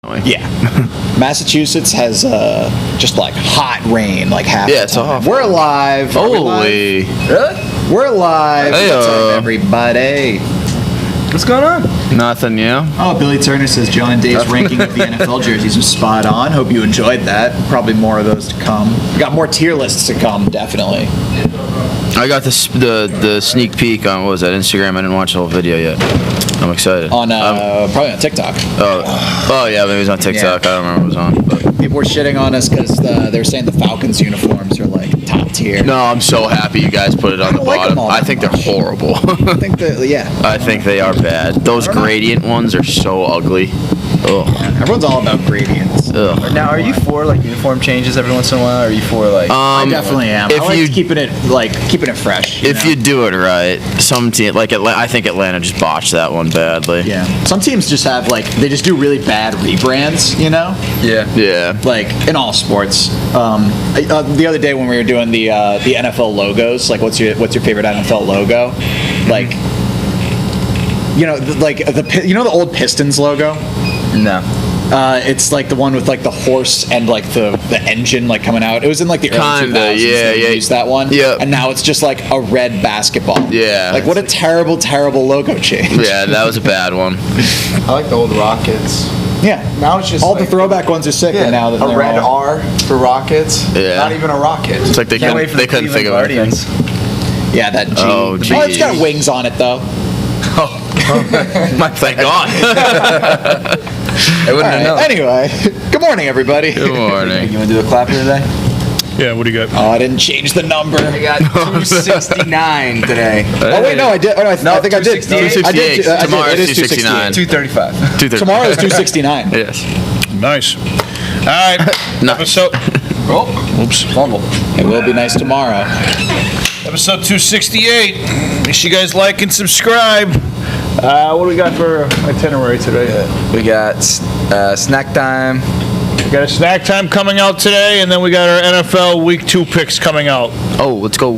Yeah. Massachusetts has just like hot rain like half the it's time. awful. We're alive. Holy. Really? We're alive. Hey, What's up, everybody? What's going on? Nothing, yeah. Oh, Billy Turner says John and Dave's ranking of the NFL jerseys was spot on. Hope you enjoyed that. Probably more of those to come. We got more tier lists to come, definitely. I got the sneak peek on, what was that, Instagram? I didn't watch the whole video yet. I'm excited. On probably on TikTok. Oh yeah, maybe it was on TikTok. Yeah. I don't remember what it was on. But. People were shitting on us because they're saying the Falcons uniforms are like top tier. No, I'm so happy you guys put it on the bottom. I think they're horrible. I think I think they are bad. Those gradient ones are so ugly. Ugh. Everyone's all about gradients. Ugh. Now, are you for like uniform changes every once in a while? Or are you for like? I definitely am. If I like you keeping it fresh. If you do it right, some team like I think Atlanta just botched that one badly. Yeah. Some teams just have they just do really bad rebrands. You know. Yeah. Yeah. Like in all sports. The other day when we were doing the NFL logos, like what's your favorite NFL logo? Like, the old Pistons logo. No. It's like the one with like the horse and like the engine like coming out. It was in like the early 2000s. They used that one. Yeah. And now it's just like a red basketball. Yeah. Like what a terrible, terrible logo change. Yeah, that was a bad one. I like the old Rockets. Yeah. Now it's just all the throwback ones are sick. Yeah, And now that a red R for Rockets. Yeah. Not even a rocket. It's like they Can't wait for couldn't the think of Cleveland anything. Guardians. Yeah, that G. Oh, It's got wings on it though. Thank God. I wouldn't have known. Anyway, good morning, everybody. Good morning. You want to do a clapper today? Yeah, what do you got? Oh, I didn't change the number. I got 269 today. Oh wait, no, I did. Oh, no, I think I did. 268. I did. Tomorrow It is is 269. 235. 230. Tomorrow is 269. Yes. Nice. All right. Nice. Oops. Fumble. It will be nice tomorrow. Episode 268. Make sure you guys like and subscribe. What do we got for itinerary today? We got snack time. We got a snack time coming out today, and then we got our NFL Week 2 picks coming out. Oh, let's go.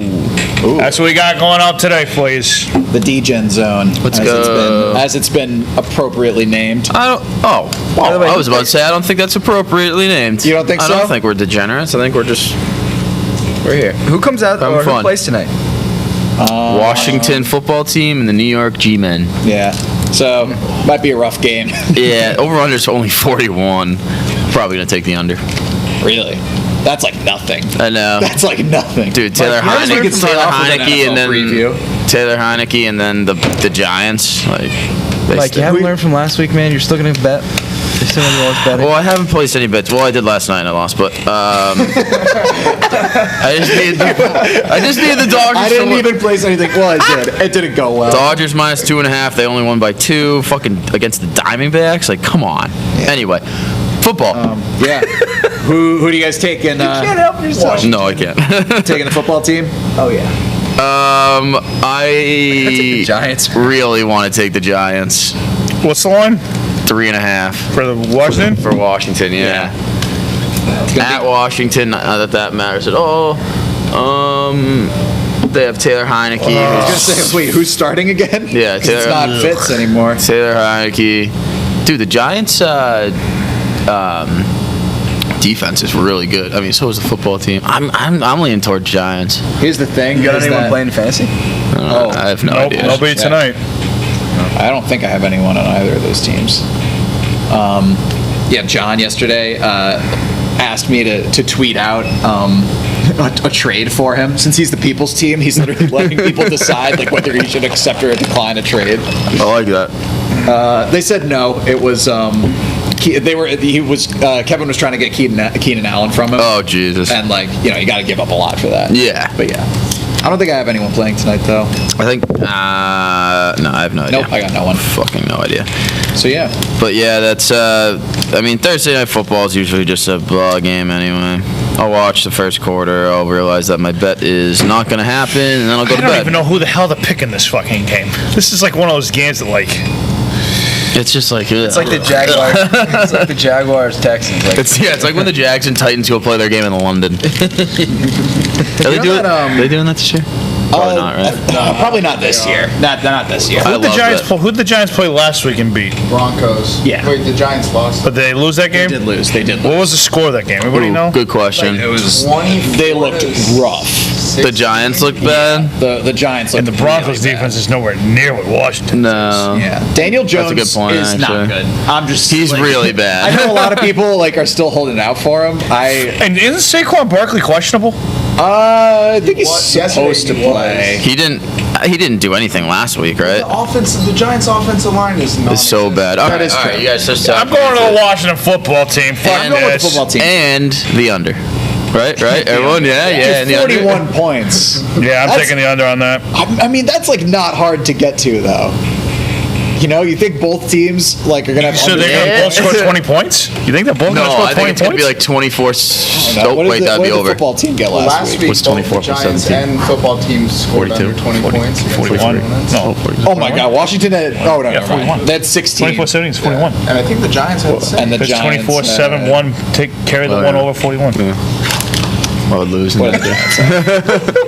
That's what we got going out today, please. The D-Gen Zone. Let's go. As it's been appropriately named. I was about to say I don't think that's appropriately named. You don't think so? I don't think we're degenerates. I think we're here. Who comes out Having or who fun. plays tonight? Washington football team and the New York G-Men. Yeah. So, might be a rough game. Yeah, over-under's only 41. Probably going to take the under. Really? That's like nothing. I know. That's like nothing. Dude, Taylor Heineke and then the Giants. Like, Like, you haven't learned from last week, man? You're still going to bet? You're still going to be always betting? Well, I haven't placed any bets. Well, I did last night and I lost, but I just needed the Dodgers. I didn't even place anything. Well, I did. It didn't go well. Dodgers minus 2.5. They only won by 2. Fucking against the Diamondbacks. Like, come on. Yeah. Anyway, football. Yeah. Who do you guys take in? You can't help yourself. No, I can't. Taking the football team? Oh, yeah. I the Giants. really want to take the Giants. What's the line? 3.5 For the Washington? for Washington. Yeah. At Washington, not that matters at all. They have Taylor Heineke. I was gonna say, wait, who's starting again? Yeah, 'Cause it's not Fitz anymore. Taylor Heineke. Dude, the Giants' defense is really good. I mean, so is the football team. I'm leaning towards Giants. Here's the thing. You got is anyone that playing fantasy? I have no Nope, idea. nobody tonight. I don't think I have anyone on either of those teams. John yesterday asked me to tweet out a trade for him. Since he's the people's team, he's literally letting people decide like whether he should accept or decline a trade. I like that. They said no. It was Kevin was trying to get Keenan Allen from him. Oh Jesus. And you got to give up a lot for that. Yeah. But yeah. I don't think I have anyone playing tonight though. I think no, I have no idea. Nope, I got no one. Fucking no idea. So yeah. But yeah, that's I mean Thursday night football is usually just a ball game anyway. I'll watch the first quarter, I'll realize that my bet is not gonna happen, and then I'll go to bed. I don't even know who the hell to pick in this fucking game. This is like one of those games that it's just like It's like the Jaguars. It's like the Jaguars Texans. Like, it's like when the Jags and Titans go play their game in London. Are they doing that this year? Probably not, right? Probably not this year. Not this year. I Who'd the love Giants that. play? Who'd the Giants play last week and beat? Broncos. Yeah. Wait, the Giants lost. But they lose that game. They did lose. They did What lose. was the score of that game? Everybody Ooh, know? Good question. It was. 24 They looked to rough. 16. The Giants look bad. The Giants And looked the Broncos really bad. defense is nowhere near what Washington. No. Yeah, Daniel Jones a good point, is not actually. good. I'm just. He's like- really bad. I know a lot of people are still holding out for him. And isn't Saquon Barkley questionable? I think he's Yesterday supposed to he was. play. He didn't do anything last week, right? The Giants' offensive line is It's so bad. All right, is all right, true. you guys just I'm going to the Washington football team. Fuck I'm going with the this. football team. And the under. Right? Everyone? Yeah, and the under. 41 points. Yeah, I'm That's- taking the under on that. I mean, that's not hard to get to though. You think both teams are gonna have. So they're going to both score 20 points? You think they're both going to No, score I 20 think it's going to points? be like 24. No, Oh, wait, that'd be what did over. the football team get Last last week, week? was both 24 the for Giants 17. and football teams scored 42. under 20 points. against 41. their opponents. No. Oh my God, Washington had. Oh no, Yeah, never mind. 41. That's 16. 24-17 is 41. And I think the Giants had the same. And the It's Giants. 24-7, one carry the Oh, one yeah. over 41. I would lose. What did the Giants say?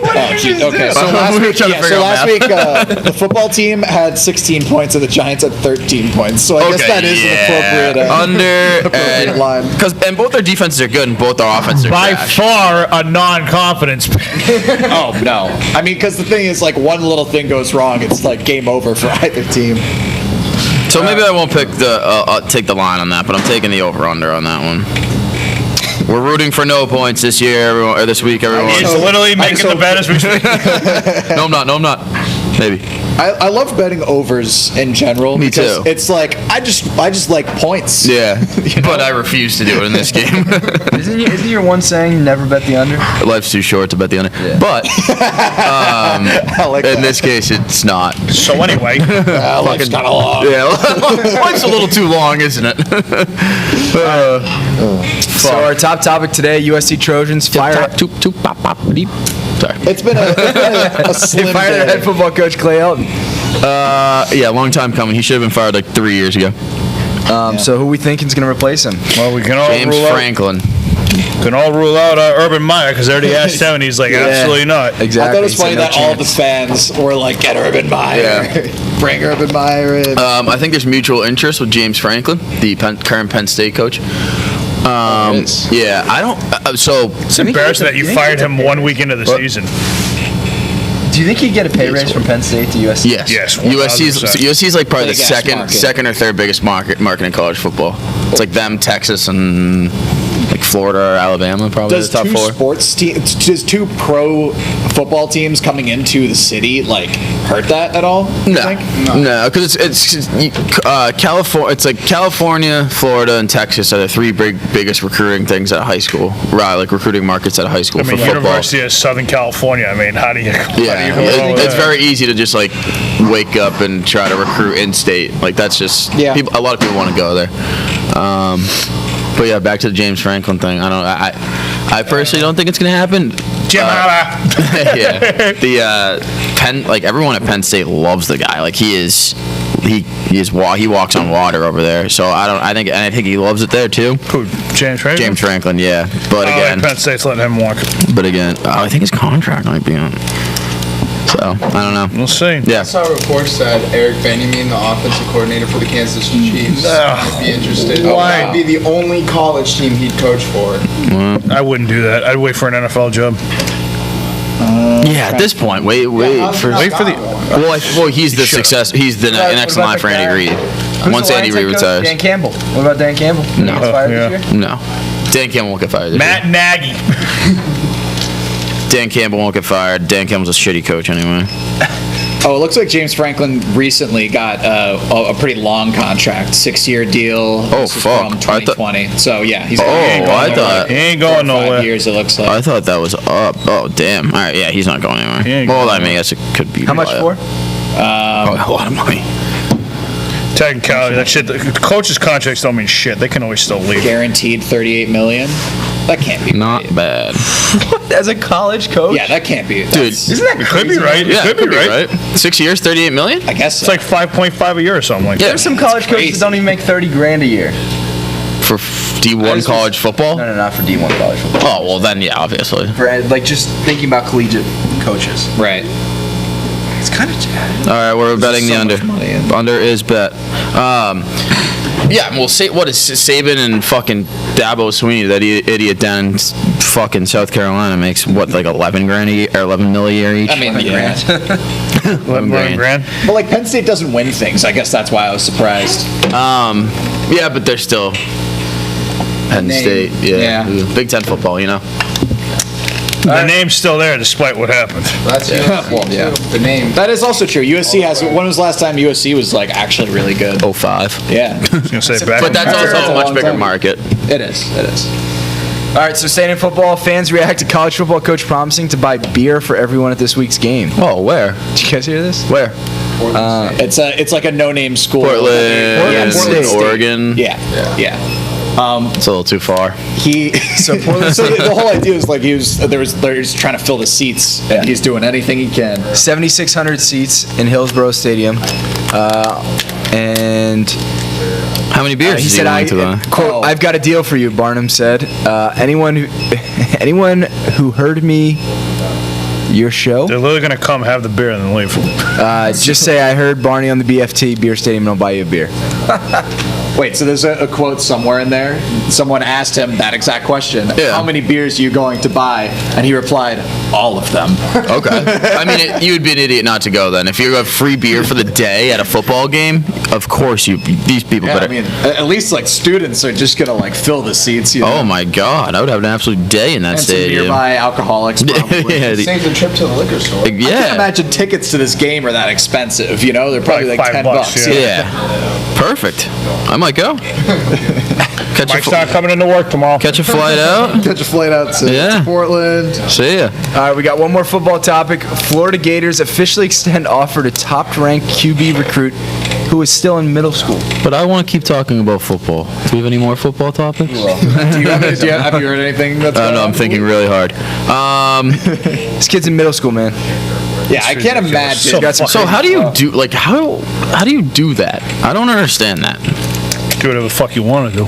Oh, geez. Okay, so last We were week, trying to yeah, figure so out last week the football team had 16 points and the Giants had 13 points. So I guess that is an appropriate Under appropriate line. and both their defenses are good and both their offenses are By trash. far a non-confidence pick. Oh no! I mean, because the thing is, one little thing goes wrong, it's game over for either team. So maybe I won't pick take the line on that, but I'm taking the over/under on that one. We're rooting for no points this year, everyone, or this week, everyone. He's literally making the bet as we speak. No, I'm not. No, I'm not. Maybe. I love betting overs in general. Me because too. It's I just like points. Yeah, but I refuse to do it in this game. Isn't your one saying never bet the under? Life's too short to bet the under. But I like in that. this case, it's not. So anyway, Life's kind of long. Yeah, life's a little too long, isn't it? So our top topic today: USC Trojans fire. Pop, pop, deep. Sorry. It's been a They slim fired their day. head football coach Clay Elton. Yeah, long time coming. He should have been fired 3 years ago. So who we think is going to replace him? well, we can all James rule Franklin. out Urban Meyer because I already asked him and he's like, absolutely not. Exactly. I thought it was He said funny no that all the chance. fans were like, "Get Urban Meyer, Yeah. bring Urban Meyer in." I think there's mutual interest with James Franklin, the current Penn State coach. It is. Yeah, I don't. So It's embarrassing that you fired him 1 week into the season. Do you think he'd get a pay raise from Penn State to USC? yes, Yes, USC's 1,000%. USC's like probably the Big ass market. second or third biggest market in college football. It's like them, Texas, and like Florida or Alabama, probably Does the top two four. sports teams, does two pro football teams coming into the city hurt that at all? you No, think? no, because it's California. It's like California, Florida, and Texas are the three biggest recruiting things at high school. Right, like recruiting markets at high school I mean, for football. University of Southern California. I mean, how do you go It's very easy to just wake up and try to recruit in state. That's just Yeah. a lot of people want to go there. But yeah, back to the James Franklin thing. I personally don't think it's gonna happen. Yeah, the Penn, everyone at Penn State loves the guy. He walks on water over there. So I think he loves it there too. Who, James Franklin? James Franklin, yeah. But again, Penn State's letting him walk. I think his contract might be on. So I don't know. We'll see. Yeah. I saw reports that Eric Benjamin, the offensive coordinator for the Kansas Chiefs, might be interested. Why? That would be the only college team he'd coach for. I wouldn't do that. I'd wait for an NFL job. Yeah, at this point, wait for well, he's the success. He's the next in line for Andy Reid. Once Andy Reid retires, Dan Campbell. What about Dan Campbell? No. He gets fired Yeah. this year? no, Dan Campbell won't get fired. This Matt Nagy. year. Dan Campbell won't get fired. Dan Campbell's a shitty coach anyway. Oh, it looks like James Franklin recently got a pretty long contract, 6-year deal. Oh, This is fuck. From I thought- 2020. So yeah, he's. Oh, I thought- He ain't going 5 nowhere. years. It looks like. I thought that was up. Oh, damn. All right, yeah, he's not going He anywhere. ain't Well, going I guess it could be. How much for? A lot of money. Technicality, that shit. The coaches' contracts don't mean shit. They can always still leave. Guaranteed $38 million. That can't be Not right. bad. As a college coach? Yeah, that can't be. Dude, that's- Isn't that It crazy? could be right. Yeah, It could be right. 6 years, 38 million. I guess It's so. like 5.5 a year or something like Yeah. that. There's some college coaches crazy. that don't even make 30 grand a year. For D1 college football. No, not for D1 college football. Oh well, then yeah, obviously. For just thinking about collegiate coaches. Right. It's kind of. All right, we're betting the so under. much money in. Under is bet. Yeah, well, what is Saban and fucking Dabo Sweeney, that idiot down in fucking South Carolina, makes what, like 11 grand a year, or 11 mil a year each? I mean, yeah. 11 grand. But like Penn State doesn't win things. I guess that's why I was surprised. Yeah, but they're still Penn State. Yeah. Big Ten football, you know. The name's still there despite what happened. That's Well, yeah. the name. That is also true. USC has. When was the last time USC was like actually really good? 05. Yeah. I was gonna say back. But that's That's also a a much long bigger time. market. It is. It is. All right, so staying in football, fans react to college football coach promising to buy beer for everyone at this week's game. Oh, where? Did you guys hear this? Where? It's like a no-name school. Portland, Yeah, Portland State. Oregon. Yeah. It's a little too far. So the whole idea is like they're just trying to fill the seats. And he's doing anything he can. 7,600 seats in Hillsborough Stadium, and How many beers he is he said, willing to buy? quote, "I've got a deal for you," Barnum said. Anyone who heard me, your show, They're literally gonna come, have the beer, and then leave. just say I heard Barney on the BFT Beer Stadium, and I'll buy you a beer. Wait, so there's a quote somewhere in there. Someone asked him that exact question. Yeah. How many beers are you going to buy? And he replied, all of them. Okay. I mean, you would be an idiot not to go then. If you have free beer for the day at a football game, of course these people Yeah, better. I mean, at least like students are just gonna like fill the seats. You know? Oh my God, I would have an absolute day in that And some stadium. nearby alcoholics probably. Yeah, Save the trip to the liquor store. I can't yeah. imagine tickets to this game are that expensive. You know, they're probably Like like $10. $5, Yeah. Perfect. I might go. Catch Mike's a, not coming into work tomorrow. catch a flight out. Catch a flight out to Yeah. Portland. See ya. All right, we got one more football topic. Florida Gators officially extend offer to top-ranked QB recruit who is still in middle school. But I want to keep talking about football. Do we have any more football topics? Have you heard anything that's I don't know. I'm thinking really hard. This kid's in middle school, man. Yeah, I can't imagine. So Got some So crazy how do you stuff. do like how do you do that? I don't understand that. Do whatever the fuck you want to do.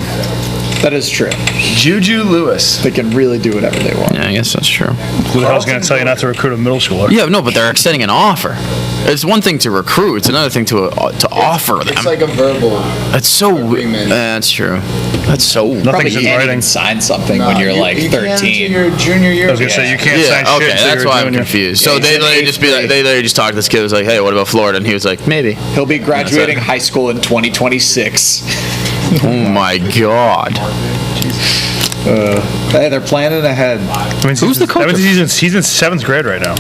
That is true. Juju Lewis. They can really do whatever they want. Yeah, I guess that's true. Who the hell's gonna tell you not to recruit a middle schooler? Yeah, no, but they're extending an offer. It's one thing to recruit; it's another thing to offer them. It's like a verbal. That's so. agreement. That's true. That's so. Nothing's Probably in can't writing. even sign something when you're like you can't 13. until your junior year. I was gonna say you can't Yeah, sign okay, shit. until that's you're why I'm junior. confused. Yeah, So he's they in literally eighth just be like, grade. they literally just talk to this kid. Was like, hey, what about Florida? And he was like, maybe. He'll be graduating high school in 2026. Oh my God. Hey, they're planning ahead. Who's the coach? That means he's in 7th grade right now.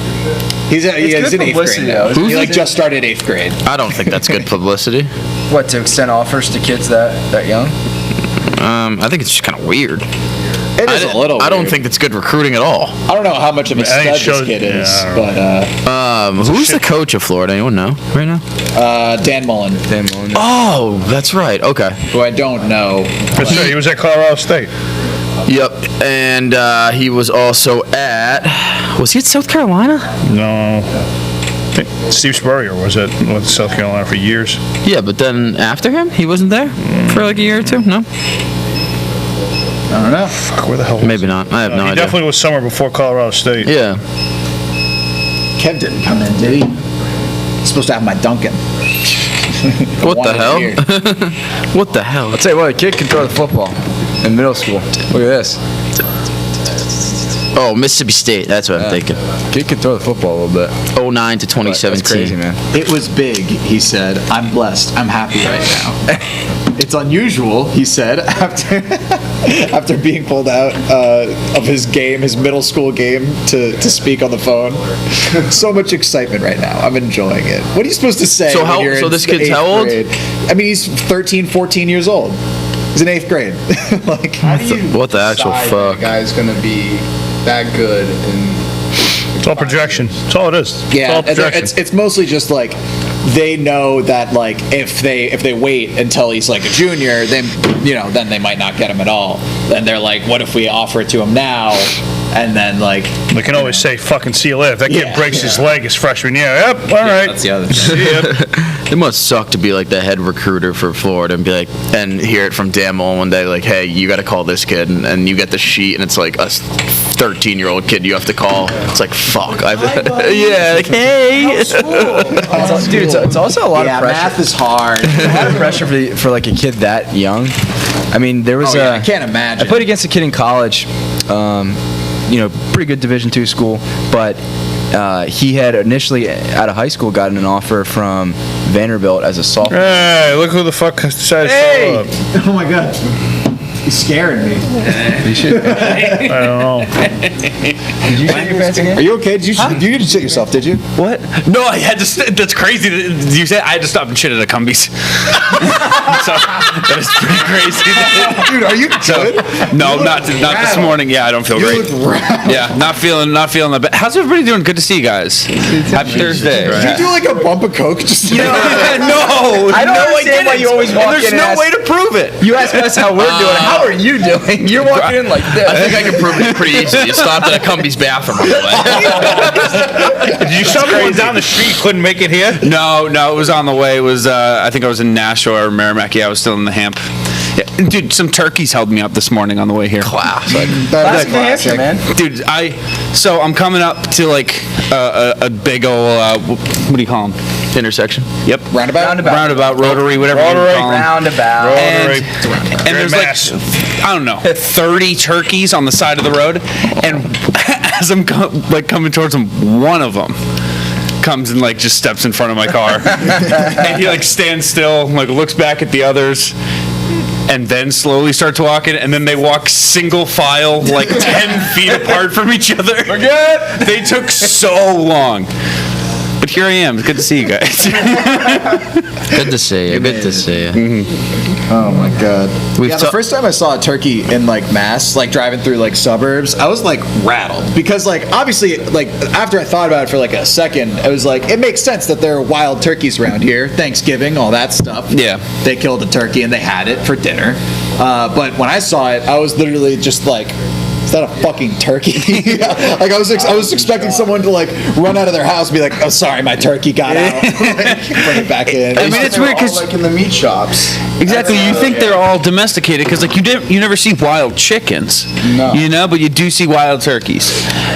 He's in good 8th grade publicity, now. though. He like just started 8th grade. I don't think that's good publicity. What, to extend offers to kids that young? I think it's just kind of weird. It is a little. I don't weird. think it's good recruiting at all. I don't know how much of a I think it stud shows- this kid is, yeah, I don't but Who's the coach of Florida? Anyone know right now? Dan Mullen, Damn, Mullen. Oh, that's right. Okay. who I don't know. That's right. He was at Colorado State. Yep. And he was also at. Was he at South Carolina? No. I think Steve Spurrier was at South Carolina for years. Yeah, but then after him, he wasn't there for like a year or two. No, I don't know. Fuck, where the hell? maybe not. I have no he idea. definitely was somewhere before Colorado State. Yeah. Kev didn't come in, did he? He's supposed to have my Duncan. What the Wanted hell? it here. What the hell? I'll tell you what, a kid can throw the football in middle school. Look at this. Oh, Mississippi State. That's what I'm thinking. Kid can throw the football a little bit. 09 to 2017. That's crazy, man. It was big, he said. I'm blessed. I'm happy right now. It's unusual, he said, after being pulled out of his game, his middle school game, to speak on the phone. So much excitement right now. I'm enjoying it. What are you supposed to say? So when how- you're so in this kid's 8th how old? grade? I mean, he's 13, 14 years old. He's in 8th grade. Like, What the actual decide fuck? that guy's gonna be that good and It's all projection. That's all it is. It's yeah, all and projection. it's mostly just like they know that like if they wait until he's like a junior, then then they might not get him at all. and they're like, what if we offer it to him now? And then like We can always say fucking see you later. If that kid Yeah. breaks his leg his freshman year, yep, all right. That's the other thing. See ya. It must suck to be like the head recruiter for Florida and be like, and hear it from Dan Mullen one day, like, hey, you got to call this kid, and you get the sheet, and it's like a 13-year-old kid you have to call. It's like, fuck. Yeah, like, hey. Dude, it's also a lot yeah, of pressure. math is hard. A lot of pressure for like a kid that young. I mean, there was I can't imagine. I played against a kid in college, pretty good Division II school, but he had initially out of high school gotten an offer from Vanderbilt as a sophomore. Hey, look who the fuck decided Hey! to show up. Oh my god, he's scaring me. I don't know. Did you shake your pants again? Are you okay? Did you didn't shit yourself? Did you? What? No, I had to. That's crazy. That you said I had to stop and shit at a Cumbies. So that is pretty crazy. Dude, are you good? No, not this morning. Yeah, I don't feel great. Yeah, not feeling the best. How's everybody doing? Good to see you guys. Happy Thursday. Did you do like a bump of coke? Just No, I don't understand why you always walk and there's in and no ask- way to prove it. You ask us how we're doing. How are you doing? You're walking in like this. I think I can prove it pretty easily. You stopped at a Cumbies bathroom on the way. Did you shove one down the street? Couldn't make it here? No, it was on the way. It was I think I was in Nashua or Merrimack. Yeah, I was still in the Hamp. Yeah, dude, some turkeys held me up this morning on the way here. Classic. that's New Hampshire, man. Dude, so I'm coming up to like a big old what do you call them? Intersection. Yep. Roundabout, rotary, whatever Rotary. you call them. Roundabout. And, Rotary. and there's Mass. like, I don't know, 30 turkeys on the side of the road. And as I'm coming towards them, one of them comes and like just steps in front of my car. And he like stands still, like looks back at the others, and then slowly starts walking, and then they walk single file, like 10 feet apart from each other. Again! They took so long. But here I am. It's good to see you guys. Good to see you. Good to see you. Oh my god. We've Yeah, ta- the first time I saw a turkey in like Mass, like driving through like suburbs, I was like rattled because like obviously like after I thought about it for like a second, I was like, it makes sense that there are wild turkeys around here. Thanksgiving, all that stuff. Yeah. They killed a turkey and they had it for dinner. But when I saw it, I was literally just like, is that a fucking turkey? Like I was expecting someone to like run out of their house and be like, oh sorry, my turkey got out. Like, bring it back in. I mean, it's weird because like in the meat shops. exactly you think they're all domesticated because like you never see wild chickens, No. you know, but you do see wild turkeys,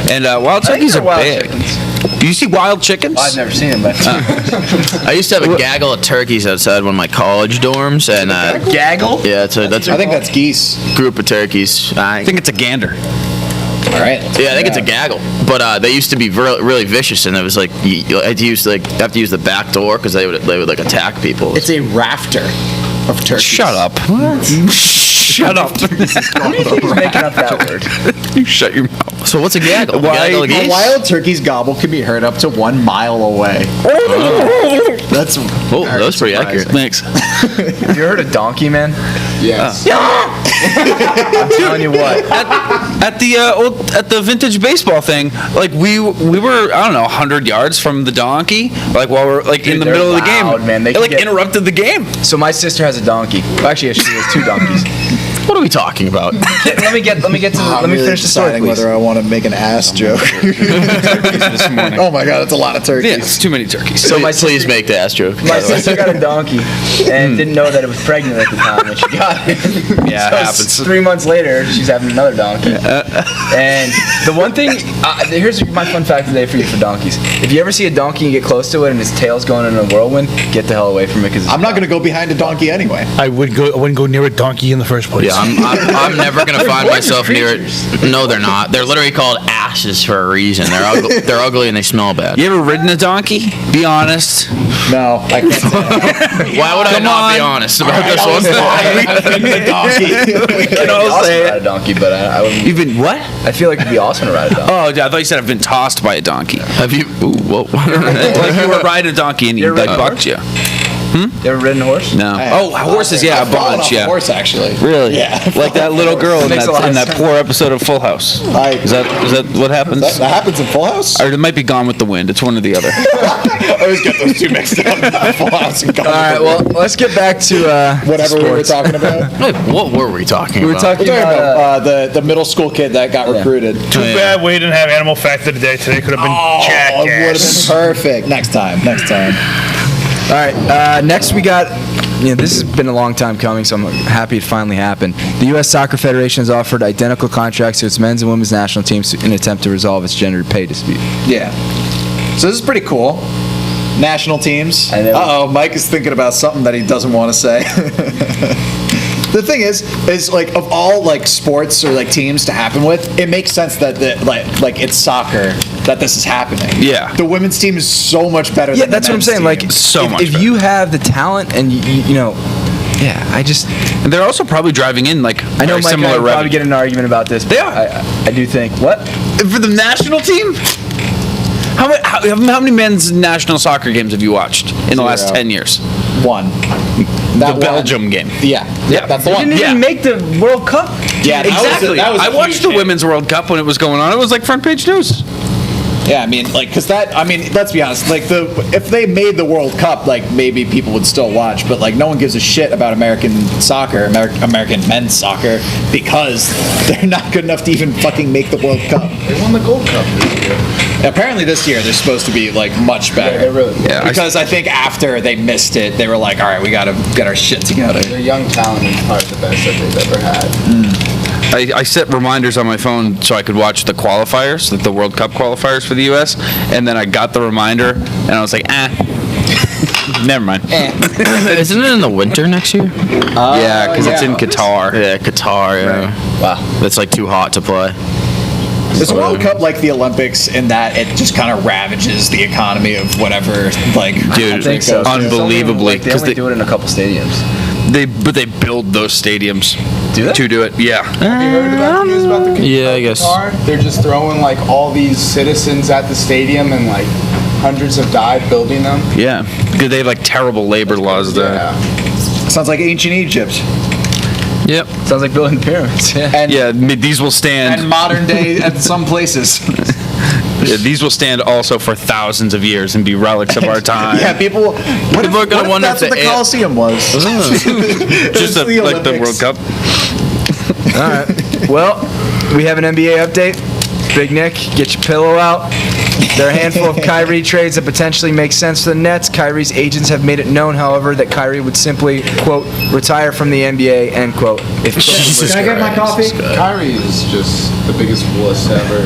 and wild turkeys are wild big. chickens. Do you see wild chickens? I've never seen them, but I used to have a gaggle of turkeys outside one of my college dorms, and gaggle. yeah, that's I think that's geese. group of turkeys. I think it's a gander. All right. Yeah, I think it's a gaggle. But they used to be really vicious, and it was like you had to use have to use the back door because they would like attack people. It's a rafter of turkeys. Shut up. Shut up. Who's making up that word? You shut your mouth. So what's a gaggle? Gaggle of A geese? wild turkey's gobble can be heard up to 1 mile away. That's Oh, that was pretty accurate. Thanks. Have you heard of donkey, man? Yes. I'm telling you what. At the vintage baseball thing, like we were I don't know 100 yards from the donkey, like while we're like in the they're middle of the game. loud, man. They It can like get- interrupted the game. So my sister has a donkey. Well, actually, she has 2 donkeys. What are we talking about? let me finish the story, please. whether I want to make an ass joke. This morning. Oh my god, that's a lot of turkeys. Yeah, it's too many turkeys. So my Please make the ass joke. My sister got a donkey and didn't know that it was pregnant at the time when she got it. Yeah, it So happens. 3 months later, she's having another donkey. And the one thing, here's my fun fact today for you for donkeys. If you ever see a donkey and get close to it and its tail's going in a whirlwind, get the hell away from it because I'm not going to go behind a donkey anyway. I wouldn't go near a donkey in the first place. Yeah, I'm never gonna find myself near it. No, they're not. They're literally called asses for a reason. They're ugly and they smell bad. You ever ridden a donkey? Be honest. No, I can't say that. Why would I Come not be on. honest about this one? The donkey. We can all say ride a donkey, but I wouldn't. You've been what? I feel like it'd be awesome to ride a donkey. Oh, yeah, I thought you said I've been tossed by a donkey. Have you? Ooh, whoa. Like you were riding a donkey and he You're like right. bucked you. You ever ridden a horse? No. Oh, horses, yeah, a I've fallen bunch, off yeah. a horse, actually. Really? Yeah. Like that little girl in Makes a lot of that sense. poor episode of Full House. Is that what happens? That happens in Full House? Or it might be Gone with the Wind. It's one or the other. I always get those two mixed up. Full House and Gone All right, well, let's get back to whatever we were sports. talking about. Wait, what were we talking We were about? talking about the middle school kid that got recruited. Too bad we didn't have animal fact of the day today. Could have been Oh, it would have jackass. been perfect. Next time. all right, next we got, this has been a long time coming, so I'm happy it finally happened. The U.S. Soccer Federation has offered identical contracts to its men's and women's national teams in an attempt to resolve its gender pay dispute. Yeah. So this is pretty cool. National teams. I know. Uh-oh, Mike is thinking about something that he doesn't want to say. The thing is like of all like sports or like teams to happen with, it makes sense that like it's soccer that this is happening. Yeah. The women's team is so much better Yeah, than that's the what I'm men's saying. team. Like, So much if better. you have the talent and And they're also probably driving in like I know very Mike and I similar would probably revenue. get in an argument about this. They but are. I do think what? For the national team? How many men's national soccer games have you watched in the last 10 years? one. The That one. Belgium game. Yeah. Yeah. That's the They one. didn't even make the World Cup. Yeah, that was a- Exactly. that was a I watched huge the hit. Women's World Cup when it was going on. It was like front page news. Yeah, I mean, like, let's be honest, like, if they made the World Cup, like, maybe people would still watch, but, like, no one gives a shit about American soccer, American men's soccer, because they're not good enough to even fucking make the World Cup. They won the Gold Cup this year. Apparently this year they're supposed to be, like, much better. They really. Yeah, Because I think after they missed it, they were like, all right, we gotta get our shit together. Their young talent is probably the best that they've ever had. I set reminders on my phone so I could watch the qualifiers, like the World Cup qualifiers for the U.S., and then I got the reminder, and I was like, never mind. Isn't it in the winter next year? Yeah, because it's in Qatar. Yeah, Qatar. Yeah. Wow. That's like too hot to play. Is the World Cup like the Olympics in that it just kind of ravages the economy of whatever, like, Dude, I think so. it goes to? unbelievably. They only do it in a couple stadiums. But they build those stadiums Do they? to do it. Yeah. Have you heard about the news about the Yeah, I guess. Qatar? They're just throwing like all these citizens at the stadium and like hundreds have died building them. Yeah. Because they have like terrible labor laws there. Yeah. Sounds like ancient Egypt. Yep. Sounds like building pyramids. Yeah. And, Yeah, these will stand. and modern day at some places. Yeah, these will stand also for thousands of years and be relics of our time. Yeah, people. What People are gonna wonder that's if what the the Colosseum was? Just the like the Olympics. World Cup. All right. Well, we have an NBA update. Big Nick, get your pillow out. There are a handful of Kyrie trades that potentially make sense for the Nets. Kyrie's agents have made it known, however, that Kyrie would simply, quote, retire from the NBA, end quote. If Can I get my coffee? Kyrie is just the biggest wuss ever.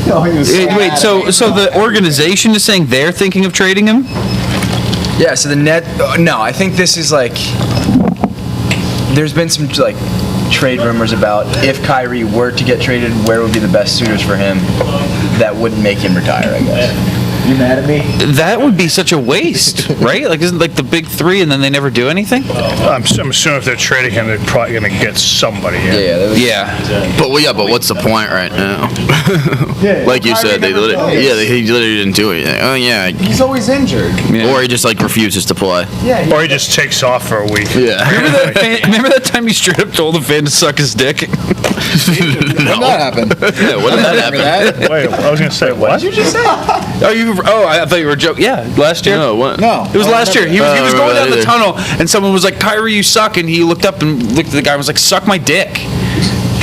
Wait, so the organization is saying they're thinking of trading him? Yeah, so the net. No, I think this is like. There's been some like trade rumors about if Kyrie were to get traded, where would be the best suitors for him that wouldn't make him retire, I guess. You mad at me? That would be such a waste, right? Like, isn't like the big three and then they never do anything? I'm assuming if they're trading him, they're probably going to get somebody in. Yeah. But what's the point right now? Yeah. Like you said, Kyrie never plays. he literally didn't do anything. Oh yeah. He's always injured. Or he just like refuses to play. Yeah. Or he just takes off for a week. Yeah. Remember that time you straight up told a fan to suck his dick? When that happened? Yeah, what did that happen? Wait, I was going to say, what? you just say? I thought you were joking. Yeah, last year. No, what? No. It was last year. He was I going down remember the that tunnel, and someone was like, "Kyrie, you suck," and he looked up and looked at the guy and was like, "Suck my dick."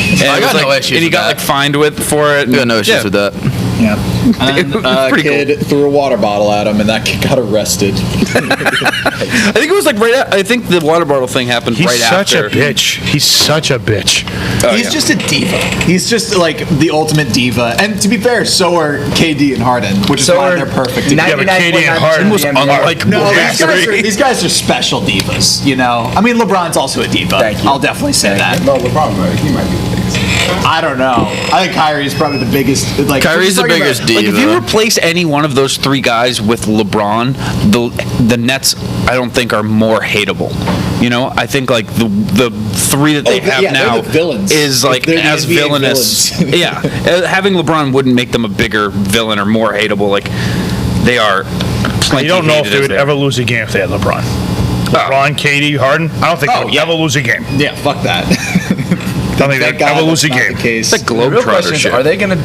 And I it was got no like- issues And he with got that. like fined for it. I got no issues Yeah. with that. Yeah. And was a pretty kid threw a water bottle at him, and that kid got arrested. I think it was like I think the water bottle thing happened He's right such after. a bitch. He's such a bitch. He's just a diva. He's just like the ultimate diva. And to be fair, so are KD and Harden, which is So why are they're perfect together. Yeah, but KD and Harden was unlike No, Kyrie. these guys are special divas, you know? I mean, LeBron's also a diva. Thank you. I'll definitely say that. No, LeBron, right? He might be the biggest. I don't know. I think Kyrie's probably the biggest. Like, Kyrie's the we're talking biggest about- Like if you diva. replace any one of those three guys with LeBron, the Nets I don't think are more hateable. You know, I think like the three that they have yeah, they're now the villains. is like They're the as NBA villainous. villains. Yeah, having LeBron wouldn't make them a bigger villain or more hateable. Like They are. You don't know if they would ever. ever lose a game if they had LeBron. LeBron, KD, Harden. I don't think they would ever lose a game. Yeah, fuck that. I don't think they'd ever lose a That's not game. the case. The real Globetrotter question is, shit. are they gonna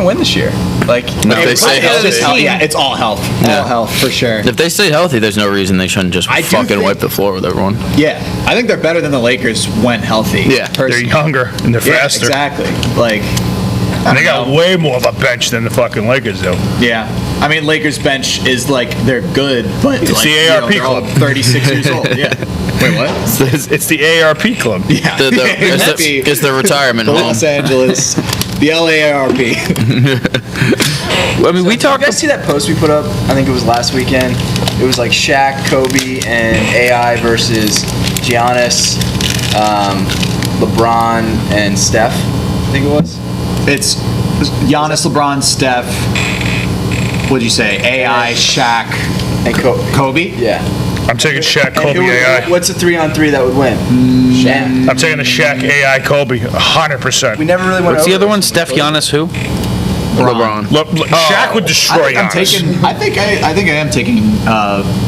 win this year? Like, No, if they stay It's healthy. just health. Yeah, it's all health. All health for sure. If they stay healthy, there's no reason they shouldn't just I do fucking think- wipe the floor with everyone. Yeah, I think they're better than the Lakers when healthy. Yeah. They're personally. younger and they're Yeah, faster. exactly. Like, And they got way more of a bench than the fucking Lakers do. yeah. I mean, Lakers bench is like they're good, but It's like, the ARP they're all club. 36 years old. Yeah. Wait, what? It's the ARP club. Yeah. It's the retirement the home. Los Angeles, the LAARP. I mean, we talked. You guys see that post we put up? I think it was last weekend. It was like Shaq, Kobe, and AI versus Giannis, LeBron, and Steph. I think it was. It's Giannis, LeBron, Steph. What'd you say? AI, Shaq, And Kobe. Yeah. I'm taking Shaq, And Kobe, who would- AI. What's a 3-on-3 that would win? Shaq. I'm taking the Shaq, AI, Kobe, 100%. We never really went. What's the over other one? this. Steph, Giannis, who? LeBron. Shaq would destroy I'm Giannis. taking. I think I am taking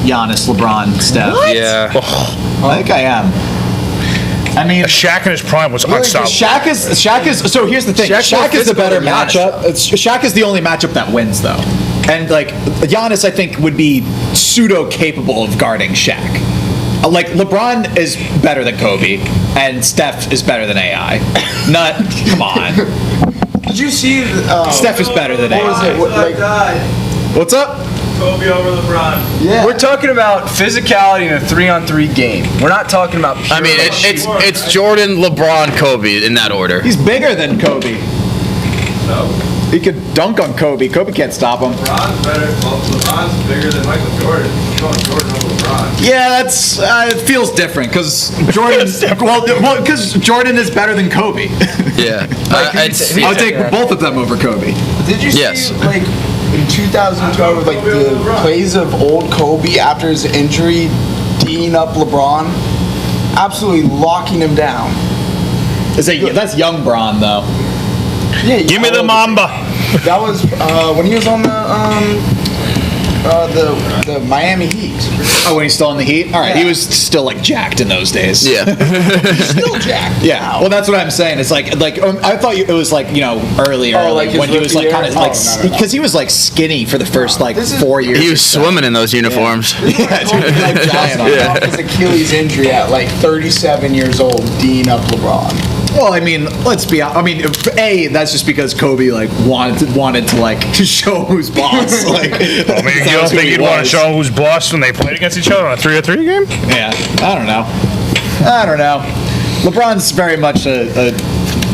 Giannis, LeBron, Steph. Yeah. I think I am. I mean, Shaq in his prime was unstoppable. Shaq is. So here's the thing. Shaq is the better matchup. Shaq is the only matchup that wins, though. And like Giannis, I think would be pseudo capable of guarding Shaq. Like LeBron is better than Kobe, and Steph is better than AI. Not. Come on. Did you see? Steph is better than AI. What's up? Kobe over LeBron. Yeah. We're talking about physicality in a 3-on-3 game. We're not talking about. I mean, it's Jordan, LeBron, Kobe in that order. He's bigger than Kobe. No. He could dunk on Kobe. Kobe can't stop him. LeBron's better. Well, LeBron's bigger than Michael Jordan. I'm going Jordan over LeBron. Yeah, that's it feels different because Jordan. well, because Jordan is better than Kobe. Yeah. I'll take both of them over Kobe. Did you Yes. see, like, in 2012, like, the plays of old Kobe after his injury, D'ing up LeBron, absolutely locking him down? That's young Braun though. Yeah, Give me the Mamba. That was when he was on the Miami Heat. Oh, when he's still in the Heat. All right, he was still like jacked in those days. Yeah. Still jacked. Yeah. Well, that's what I'm saying. It's like I thought it was like earlier, Oh, like his when he was like rookie kind of year? like Oh, no. because he was like skinny for the first like This is- 4 years. He or was so. swimming in those uniforms. Yeah, dude, like giant on him. Off his Achilles injury at like 37 years old, D'ing up LeBron. Well, I mean, let's be honest. I mean, that's just because Kobe like wanted to like to show who's boss. Like, I mean, you don't think he'd want to show who's boss when they played against each other on a 3-on-3 game? Yeah, I don't know. LeBron's very much a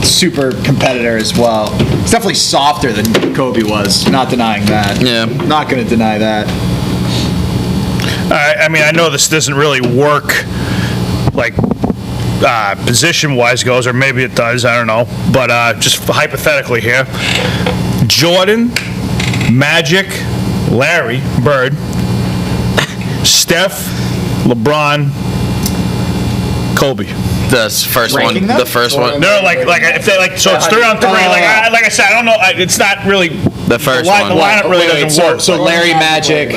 super competitor as well. He's definitely softer than Kobe was. Not denying that. Yeah. Not going to deny that. I mean, I know this doesn't really work, like, position-wise goes, or maybe it does, I don't know. But just hypothetically here, Jordan, Magic, Larry, Bird, Steph, LeBron, Kobe. The first one. Ranking them? The first one. No, like if they like, so it's 3-on-3. Like I said, I don't know. It's not really. The first the one. lineup really doesn't work. So Larry, Magic.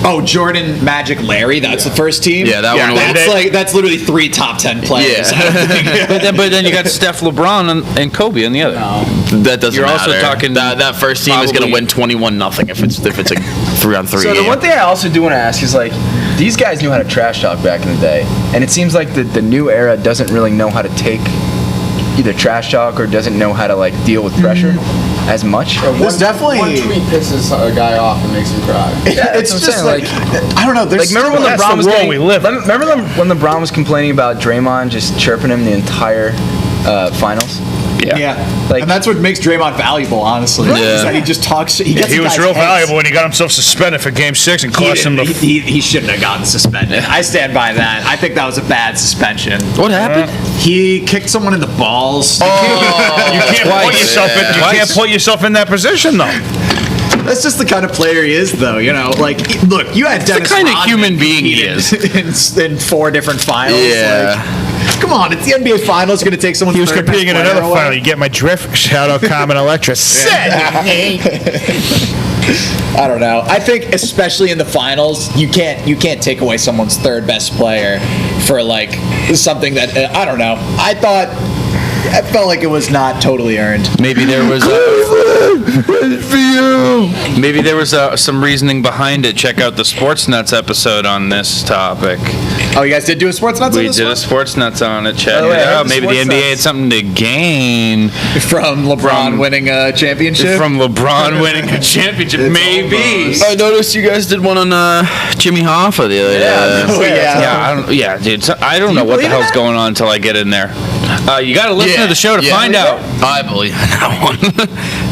Oh, Jordan, Magic, Larry. That's the first team. Yeah, that one was- That's literally 3 top 10 players. Yeah. But then you got Steph, LeBron, and Kobe on the other. That doesn't You're also matter. talking that first team is going to probably- win 21-0 if it's a 3-on-3 So game. the one thing I also do want to ask is like, these guys knew how to trash talk back in the day, and it seems like the new era doesn't really know how to take either trash talk or doesn't know how to like deal with pressure as much. There's definitely. One tweet pisses a guy off and makes him cry. Yeah, It's that's just what I'm like, saying, I don't know. There's Like, remember when That's LeBron the was world getting, we live in. Remember when LeBron was complaining about Draymond just chirping him the entire finals? Yeah, Like- and that's what makes Draymond valuable, honestly. Yeah. Is that he just talks. He gets He in was guys' real heads. valuable when he got himself suspended for Game 6 and cost him the. He shouldn't have gotten suspended. I stand by that. I think that was a bad suspension. What happened? He kicked someone in the balls. You can't put yourself in. You can't put yourself in that position though. That's just the kind of player he is, though. You know, like, look, you had Dennis kind of Rodman human being he competed is. in 4 different finals. Yeah. Like, Come on, it's the NBA Finals. It's going to take someone's He was third competing in best player another away. final. You get my drift? Shout out Carmen Electra. I don't know. I think especially in the finals, you can't take away someone's third best player for like something that I don't know. I felt like it was not totally earned. Maybe there was maybe there was some reasoning behind it. Check out the Sports Nuts episode on this topic. Oh, you guys did do a sports nuts on We this did one? a Sports Nuts on it. Check Oh, it yeah, I heard out. the Maybe the Sports NBA Nuts. had something to gain From LeBron winning a championship. from LeBron winning a championship. Maybe. I noticed you guys did one on Jimmy Hoffa the other day. Oh, yeah. Yeah, dude. So, I don't know what the believe in hell's that? going on until I get in there. You got to listen to the show to find out. I believe in that one.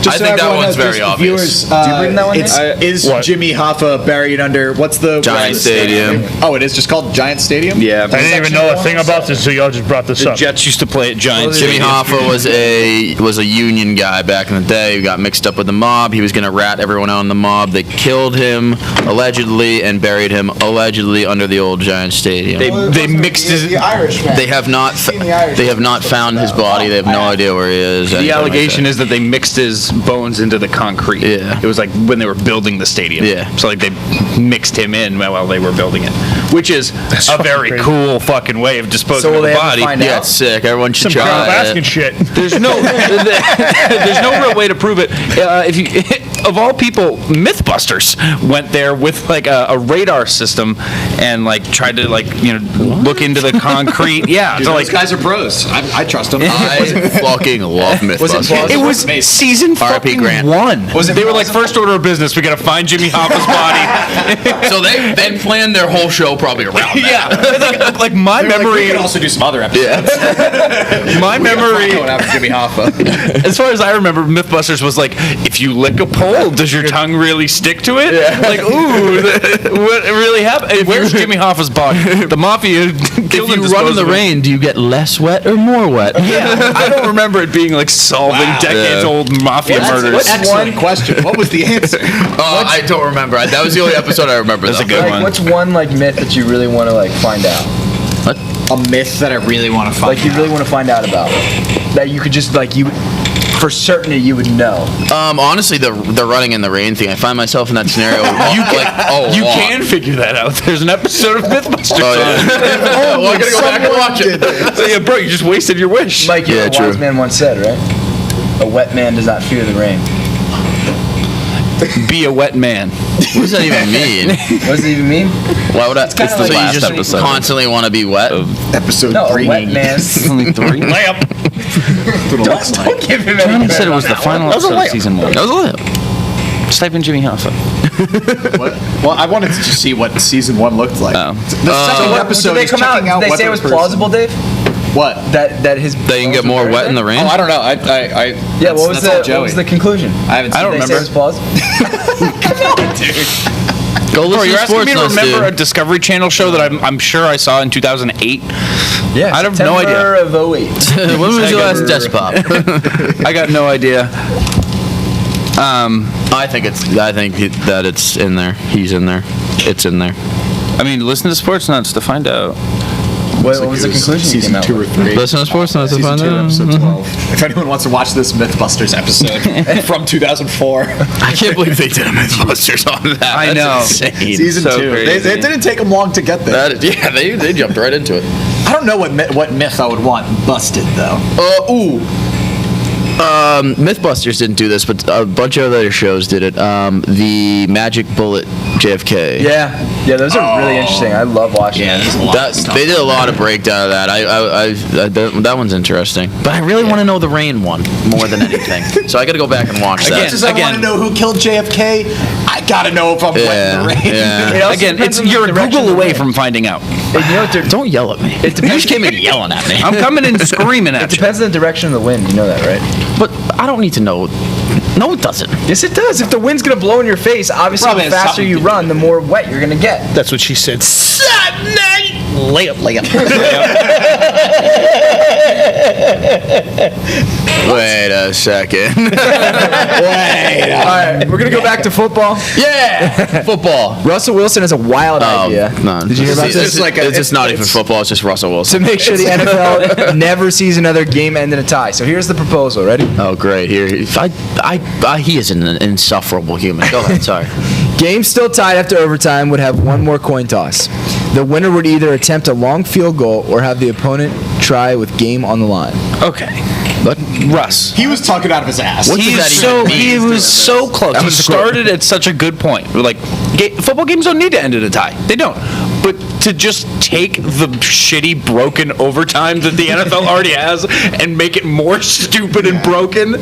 Just I so think that everyone one's knows, very just obvious. Viewers, Do you bring that one, is What? Jimmy Hoffa buried under what's the Giant Stadium. Oh, it is just called Giant Stadium. Yeah, I didn't even know a thing about this until y'all just brought this the up. Jets used to play at Giant Jimmy Stadium. Hoffa was a union guy back in the day who got mixed up with the mob. He was going to rat everyone out in the mob. They killed him allegedly and buried him allegedly under the old Giant Stadium. They mixed his. The Irishman. They have not Seen the Irishman. they have not found his body. They have no idea where he is. The allegation is that they mixed his bones into the concrete. Yeah. It was like when they were building the stadium. Yeah. So like they mixed him in while they were building it, which is a very crazy. cool fucking way of disposing So will of they a ever body. find Yeah, out? it's sick. Everyone should Some Carl try Baskin it. shit. There's no real way to prove it. If you, of all people, MythBusters went there with like a radar system and like tried to look into the concrete. Yeah, Dude, so those like guys are pros. I trust them. I fucking love MythBusters. it was season R.I.P. fucking Grant. 1. They were like, first order of business, we gotta find Jimmy Hoffa's body. So they planned their whole show probably around that. like my We memory, could also do some other episodes. my memory. Going after Jimmy Hoffa. As far as I remember, MythBusters was like, if you lick a pole, does your tongue really stick to it? Like, ooh, what really happened? Where's Jimmy Hoffa's body? The mafia killed If him. you run in the rain, do you get less wet or more wet? Yeah, I don't remember it being like solving decades-old mafia murders. Excellent question. What was the answer? I don't remember. That was the only episode I remember. That's a though. good Like, one. what's one like myth that you really want to like find out? A myth that I really want to find Like you really want to find out about that you could just like you for certainty you would know. Honestly, the running in the rain thing, I find myself in that scenario. You can figure that out. There's an episode of MythBusters. Oh, yeah. Well, I gotta go back and watch it. So yeah, bro, you just wasted your wish. Mike, you know Yeah, what a wise true. man once said, right? A wet man does not fear the rain. Be a wet man. What does that even mean? What does it even mean? Why would I? It's kinda the like last just episode. Constantly want to be wet. Episode No, 3. a wet man. Only 3. Layup. Don't give him any Johnny credit said it on was the that final one. episode of season 1. That was a layup. Just type in Jimmy Hoffa. Well, I wanted to just see what season 1 looked like. Oh. The second episode Did they is come out? checking out Did they what say it the was person- plausible, Dave? What? That his They can get more wet in the rain. Oh, I don't know. I Yeah, what was the conclusion? I haven't seen I don't Did they say it was plausible? Go Bro, listen you're to asking Sports me to Nuts, remember a dude. Discovery Channel show that I'm sure I saw in 2008? Yeah, I have no idea. September of 08. When was your last desk pop? I got no idea. I think that it's in there. He's in there. It's in there. I mean, listen to Sports Nuts to find out. What was the conclusion you came Season out 2 or with? 3. Listen to Sports Nuts to Season find 2, out. episode 12. If anyone wants to watch this MythBusters episode from 2004, I can't believe they did a MythBusters on that. I That's know. insane. season So 2. crazy. It didn't take them long to get there. They jumped right into it. I don't know what myth I would want busted though. MythBusters didn't do this, but a bunch of other shows did it. The Magic Bullet JFK. Yeah, those are really interesting. I love watching Yeah, them. there's a lot of stuff. They did a lot of breakdown of that. That one's interesting. But I really want to know the rain one more than anything. So I got to go back and watch that. Just I want to know who killed JFK. I gotta know if I'm wet in the rain. Yeah. It also Again, depends on the you're a direction Google of the away wind. from finding out. And you know what? Don't yell at me. You just came in yelling at me. I'm coming in screaming It at you. depends on the direction of the wind. You know that, right? But I don't need to know. No, it doesn't. Yes, it does. If the wind's gonna blow in your face, obviously Probably the has faster something you to do run, the more wet you're gonna get. That's what she said. layup. Wait a second. All right, we're gonna go back to football. Yeah, football. Russell Wilson has a wild idea. No, Did you hear about this? It's just not even football. It's just Russell To Wilson. make sure the NFL never sees another game end in a tie. So here's the proposal. Ready? Oh, great. Here, he is an insufferable human. Go ahead. Sorry. Game still tied after overtime would have one more coin toss. The winner would either attempt a long field goal or have the opponent try with game on the line. Okay. Russ. He was talking out of his ass. What does that even mean? He was so close. He started at such a good point. Like, football games don't need to end in a tie. They don't. But to just take the shitty, broken overtime that the NFL already has and make it more stupid and broken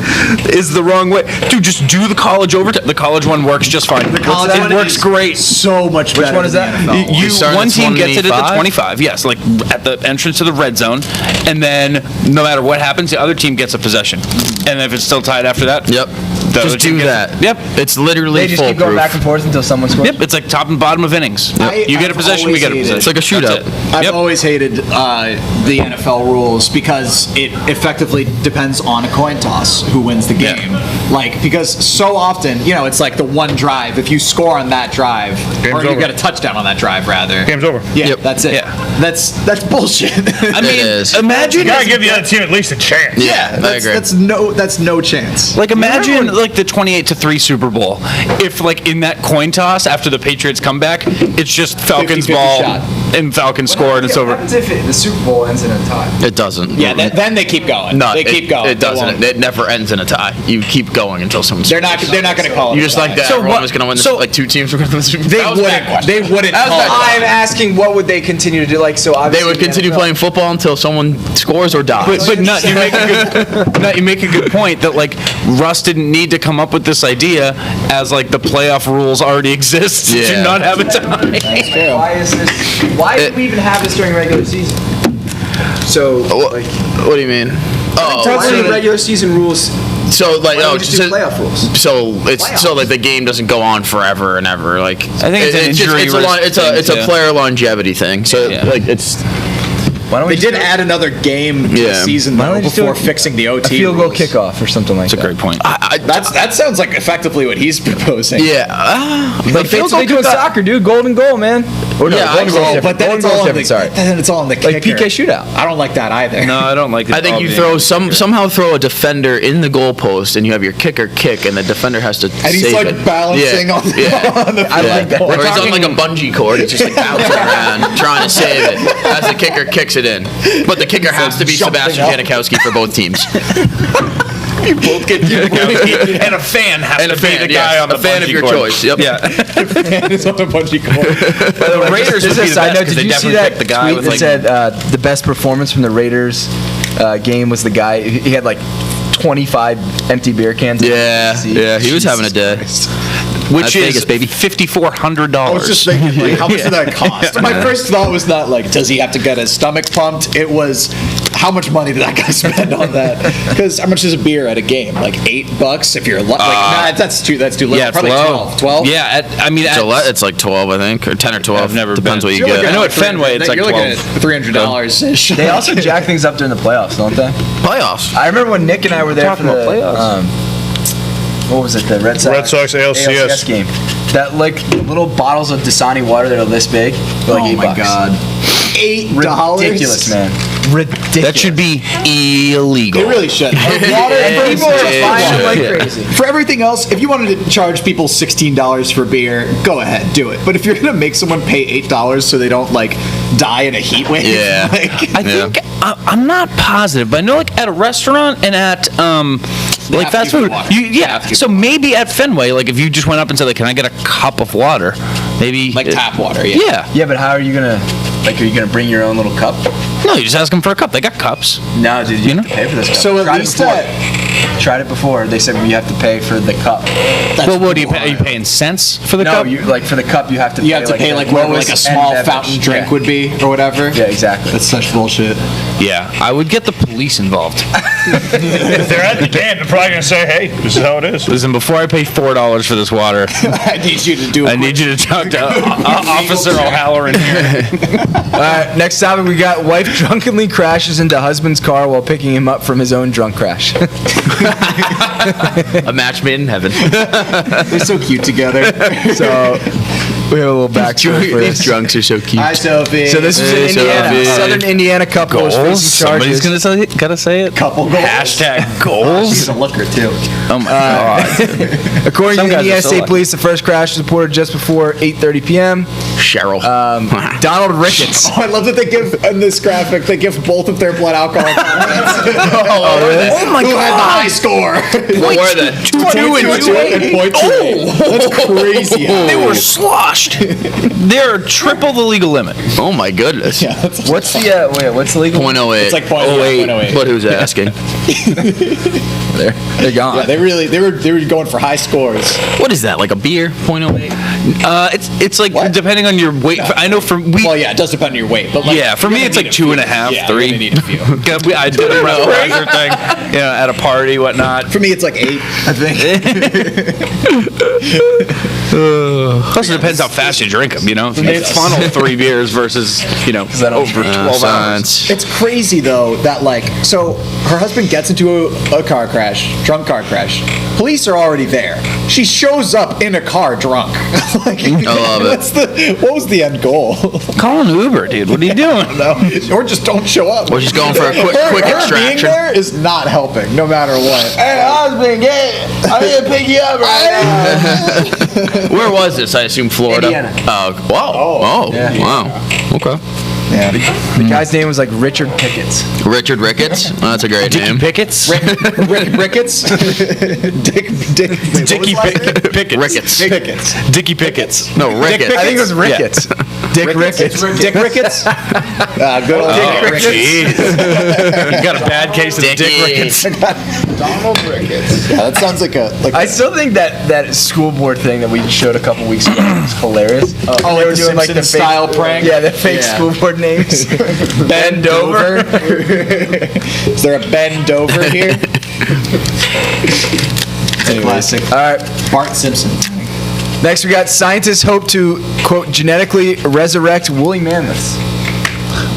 is the wrong way. Dude, just do the college overtime. The college one works just fine. It works great. So much better. Which one is that? One team gets it at the 25, yes, like at the entrance to the red zone, and then no matter what happens, the other team gets a possession. And if it's still tied after that, Yep. the other Just team do gets- that. Yep. It's literally They just keep going back and forth until someone scores. Yep, it's like top and bottom of innings. You get a I've possession, we get a always hated possession. It's like a shootout. That's it. I've Yep. always hated the NFL rules because it effectively depends on a coin toss who wins the game. Like, because so often, it's like the one drive. If you score on that drive, Game's or you over. get a touchdown on that drive, rather. Game's over. Yeah, Yep. that's it. Yeah. That's bullshit. I mean, is. imagine. You gotta give the other team at least a chance. Yeah, I agree. That's no chance. Like, imagine like the 28-3 Super Bowl. If like in that coin toss after the Patriots come back, it's just Falcons 50-50 ball shot. and Falcons score and it's over. What happens if the Super Bowl ends in a tie? It doesn't. Yeah, then they keep going. No, they keep going. It They doesn't. won't. It never ends in a tie. You keep going until someone. They're not going to call it. You a just tie. like that. So Everyone what- was going to win. so- Like two teams were going to win the Super Bowl. They That was a bad wouldn't. question. They wouldn't That was call a it. bad I'm asking what would they continue to do? Like, so They obviously would continue playing football until someone scores or dies. But Nut, you make a good point that like Russ didn't need to come up with this idea as like the playoff rules already exist to Yeah. not have a tie. Why is this? Why do we even have this during regular season? So, What do you mean? Oh, totally the regular season rules. so like Why don't no, we just do playoff rules? So it's so like the game doesn't go on forever and ever. Like I think it's an injury it's a risk it's a thing, it's a too. player longevity thing. So Yeah. like it's Why don't we They just did do add another game Yeah. this season Why don't though, we just do before a- fixing the a OT field goal rules. kickoff or something like That's a that? great point. That sounds like effectively what he's proposing. yeah. Like field that's what they do in kickoff- soccer, dude. Golden goal, man. Or no, Yeah, golden I goal. know, But then Golden it's goal's all on the different, sorry. then it's all on the Like kicker. PK shootout. I don't like that either. No, I don't like. I think you throw somehow throw a defender in the goalpost and you have your kicker kick and the defender has to And he's save like it. balancing on the I like that. Or he's on like a bungee cord, he's just like bouncing around trying to save it as the kicker kicks it in. But the kicker has to be jumping Sebastian up. Janikowski for both teams. You both get and a fan has And to a be fan, the guy yes. on the A fan of bungee your cord. choice, yep. Yeah. It's on a bungee cord. The Raiders Just would a be the side best note, 'cause did they you see definitely that pick the guy tweet with that like said the best performance from the Raiders game was the guy, he had like 25 empty beer cans. Yeah, he was having a day. which That's is Vegas, baby. $5,400. I was just thinking, like, how much did that cost? My first thought was not like, does he have to get his stomach pumped? It was, how much money did that guy spend on that? Because how much is a beer at a game? Like $8 if you're like, nah, that's too little. Yeah, it's Probably low. 12. Yeah, I mean, It's like 12, I think, or 10 or 12. I've never Depends been. what you You're get. looking I know at at Fenway it's like you're looking at $300. They also jack things up during the playoffs, don't they? Playoffs. I remember when Nick and I were there for talking the about playoffs. What was it? The Red Sox ALCS. game. That like little bottles of Dasani water that are this big, were like Oh $8. my God. $8? Ridiculous, man. Ridiculous. That should be illegal. It really should. Water, It people are should. buying them like Yeah. crazy. For everything else, if you wanted to charge people $16 for beer, go ahead, do it. But if you're gonna make someone pay $8 so they don't like die in a heat wave, Yeah. like, I think I'm not positive, but I know like at a restaurant and at like have to fast give food. you water. They have to give So maybe at Fenway, like if you just went up and said, like, "Can I get a cup of water?" Maybe like tap water. Yeah. Yeah. Yeah, but how are you gonna? Like, are you gonna bring your own little cup? No, you just ask them for a cup. They got cups. No, dude, you have to pay for this cup. So Tried at it least before. Tried it before. They said you have to pay for the cup. Well, what do you pay? Are you paying cents for the No, cup? you like for the cup you have to. You have to pay like whatever like a lowest small end fountain beverage. drink Yeah. would be or whatever. Yeah, exactly. That's such bullshit. Yeah, I would get the police involved. If they're at the band, they're probably gonna say, "Hey, this is how it is." Listen, before I pay $4 for this water, I need you to do. I need you to talk to Officer O'Halloran here. All right, next topic we got: wife drunkenly crashes into husband's car while picking him up from his own drunk crash. A match made in heaven. They're so cute together. So we have a little backstory for These this. drunks are so cute. Hi, Sophie. So this is in Indiana. Sophie. Southern Indiana couple was Goals? facing charges. Somebody's gotta say it. couple goals. Hashtag She's goals. a looker too. Oh my god. According Some to the guys are Indiana so State lucky. Police, the first crash was reported just before 8:30 p.m. Cheryl. Donald Ricketts. Oh, I love that they give in this graphic. They give both of their blood alcohol contents. Oh my Who had the high score? what were they? 2 and 2. That's crazy. They were sloshed. They're triple the legal limit. Oh my goodness. Yeah, that's What's the what's the legal? 0.08. It's like 0.08. But who's asking? They're gone. Yeah, they were going for high scores. What is that? Like a beer? 0.08? It's like What? depending on your weight. I know for me. Well, yeah, it does depend on your weight, but like, Yeah, for you're me gonna it's need like a few. 2.5, Yeah, 3. You're gonna need a few. I did a breathalyzer thing, at a party, whatnot. For me, it's like 8. I think. Plus, it depends how fast you drink them. It's funnel 3 beers versus over 12 hours. It's crazy though that like so her husband gets into a car crash, drunk car crash. Police are already there. She shows up in a car drunk. Like, I love it. What was the end goal? Call an Uber, dude. What are you doing? No, or just don't show up. Or she's going for a quick her being extraction. there is not helping, no matter what. Hey, husband, I need to pick you up right now. Where was this? I assume Florida. Indiana. Wow. Oh, Yeah. wow. Okay. Yeah. The guy's name was like Richard Pickett. Richard Ricketts. Oh, that's a great name. Pickets? Rick Ricketts. Dick. Dickie Pickets. Ricketts. Picketts. Dickie Pickets. No, Ricketts. I think it was Ricketts. Dick Ricketts. Dick Ricketts. Good old Dick Oh, Ricketts. jeez. You got a bad case of Dick Dickie. Ricketts. Donald Ricketts. Yeah, that sounds like a. I still think that school board thing that we showed a couple weeks ago was hilarious. Oh, They like were the doing like the Simpsons fake style prank? Yeah, the fake Yeah. school board names. Bend over. Is there a Ben Dover here? Classic. All right. Bart Simpson. Next, we got scientists hope to quote genetically resurrect woolly mammoths.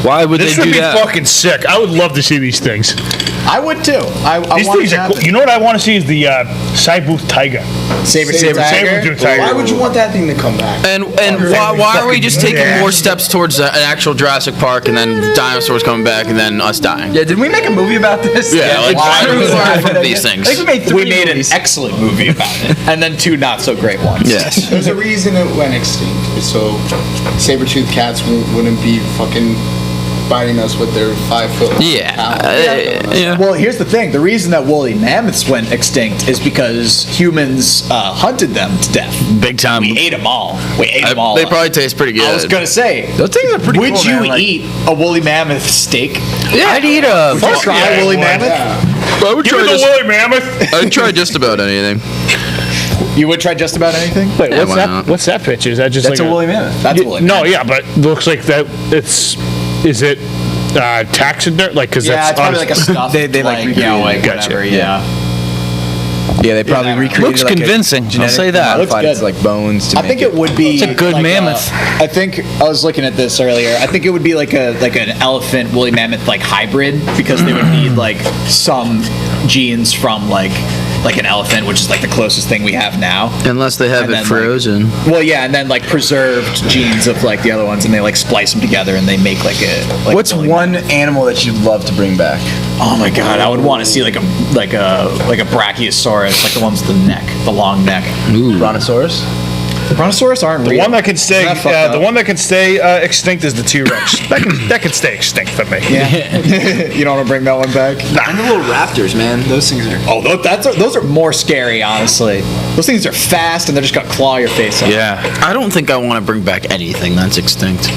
Why would This they would do be that? fucking sick. I would love to see these things. I would too. I These want things to are cool. You know what I want to see is the Saibooth tiger. Saber-tooth tiger. Saber-tooth tiger. Why would you want that thing to come back? And why are we just taking more steps towards an actual Jurassic Park and then dinosaurs coming back and then us dying? Yeah, did we make a movie about this? Yeah, like why do we learn from these I things? think we made 3 We made an movies. excellent movie about it, and then 2 not so great ones. Yes. There's a reason it went extinct, so saber-toothed cats wouldn't be fucking biting us with their 5-foot Yeah. talons. Yeah. Well, here's the thing. The reason that woolly mammoths went extinct is because humans hunted them to death. Big time. We ate them all. We ate them all. They probably taste pretty good. I was gonna say, Those things are pretty would cool, you man, like- eat a woolly mammoth steak? I'd eat a. Would you try yeah, woolly I would. mammoth? I would Give me try the just. woolly mammoth. I'd try just about anything. You would try just about anything? Wait, Yeah, what's why that? not? What's that picture? Is that just That's like a woolly mammoth. That's a woolly No, mammoth. yeah, but it looks like that. Is it taxidermy? Like, because Yeah, that's it's probably like a stuffed, They, like, recreated it. Gotcha. whatever, yeah. Yeah, they probably recreated Looks like convincing, A I'll genetic say that. modified Looks it to like bones to I make think it would be. It's a good like mammoth. I think I was looking at this earlier. I think it would be like an elephant woolly mammoth like hybrid because they would need like some genes from like an elephant, which is like the closest thing we have now. Unless they have And it then, like- frozen. Well, yeah, and then like preserved genes of like the other ones, and they like splice them together, and they make like a. Like What's a woolly one mammoth. animal that you'd love to bring back? Oh my god, I would want to see like a brachiosaurus, like the ones with the neck, the long neck. Brontosaurus? Brontosaurus aren't The real. one that can stay, Isn't that fucked up? the one that can stay extinct is the T-Rex. that can stay extinct for me. Yeah. You don't want to bring that one back? And the little raptors, man. Those things are. Oh, those are more scary, honestly. Those things are fast and they're just gonna claw your face off. Yeah. I don't think I want to bring back anything that's extinct.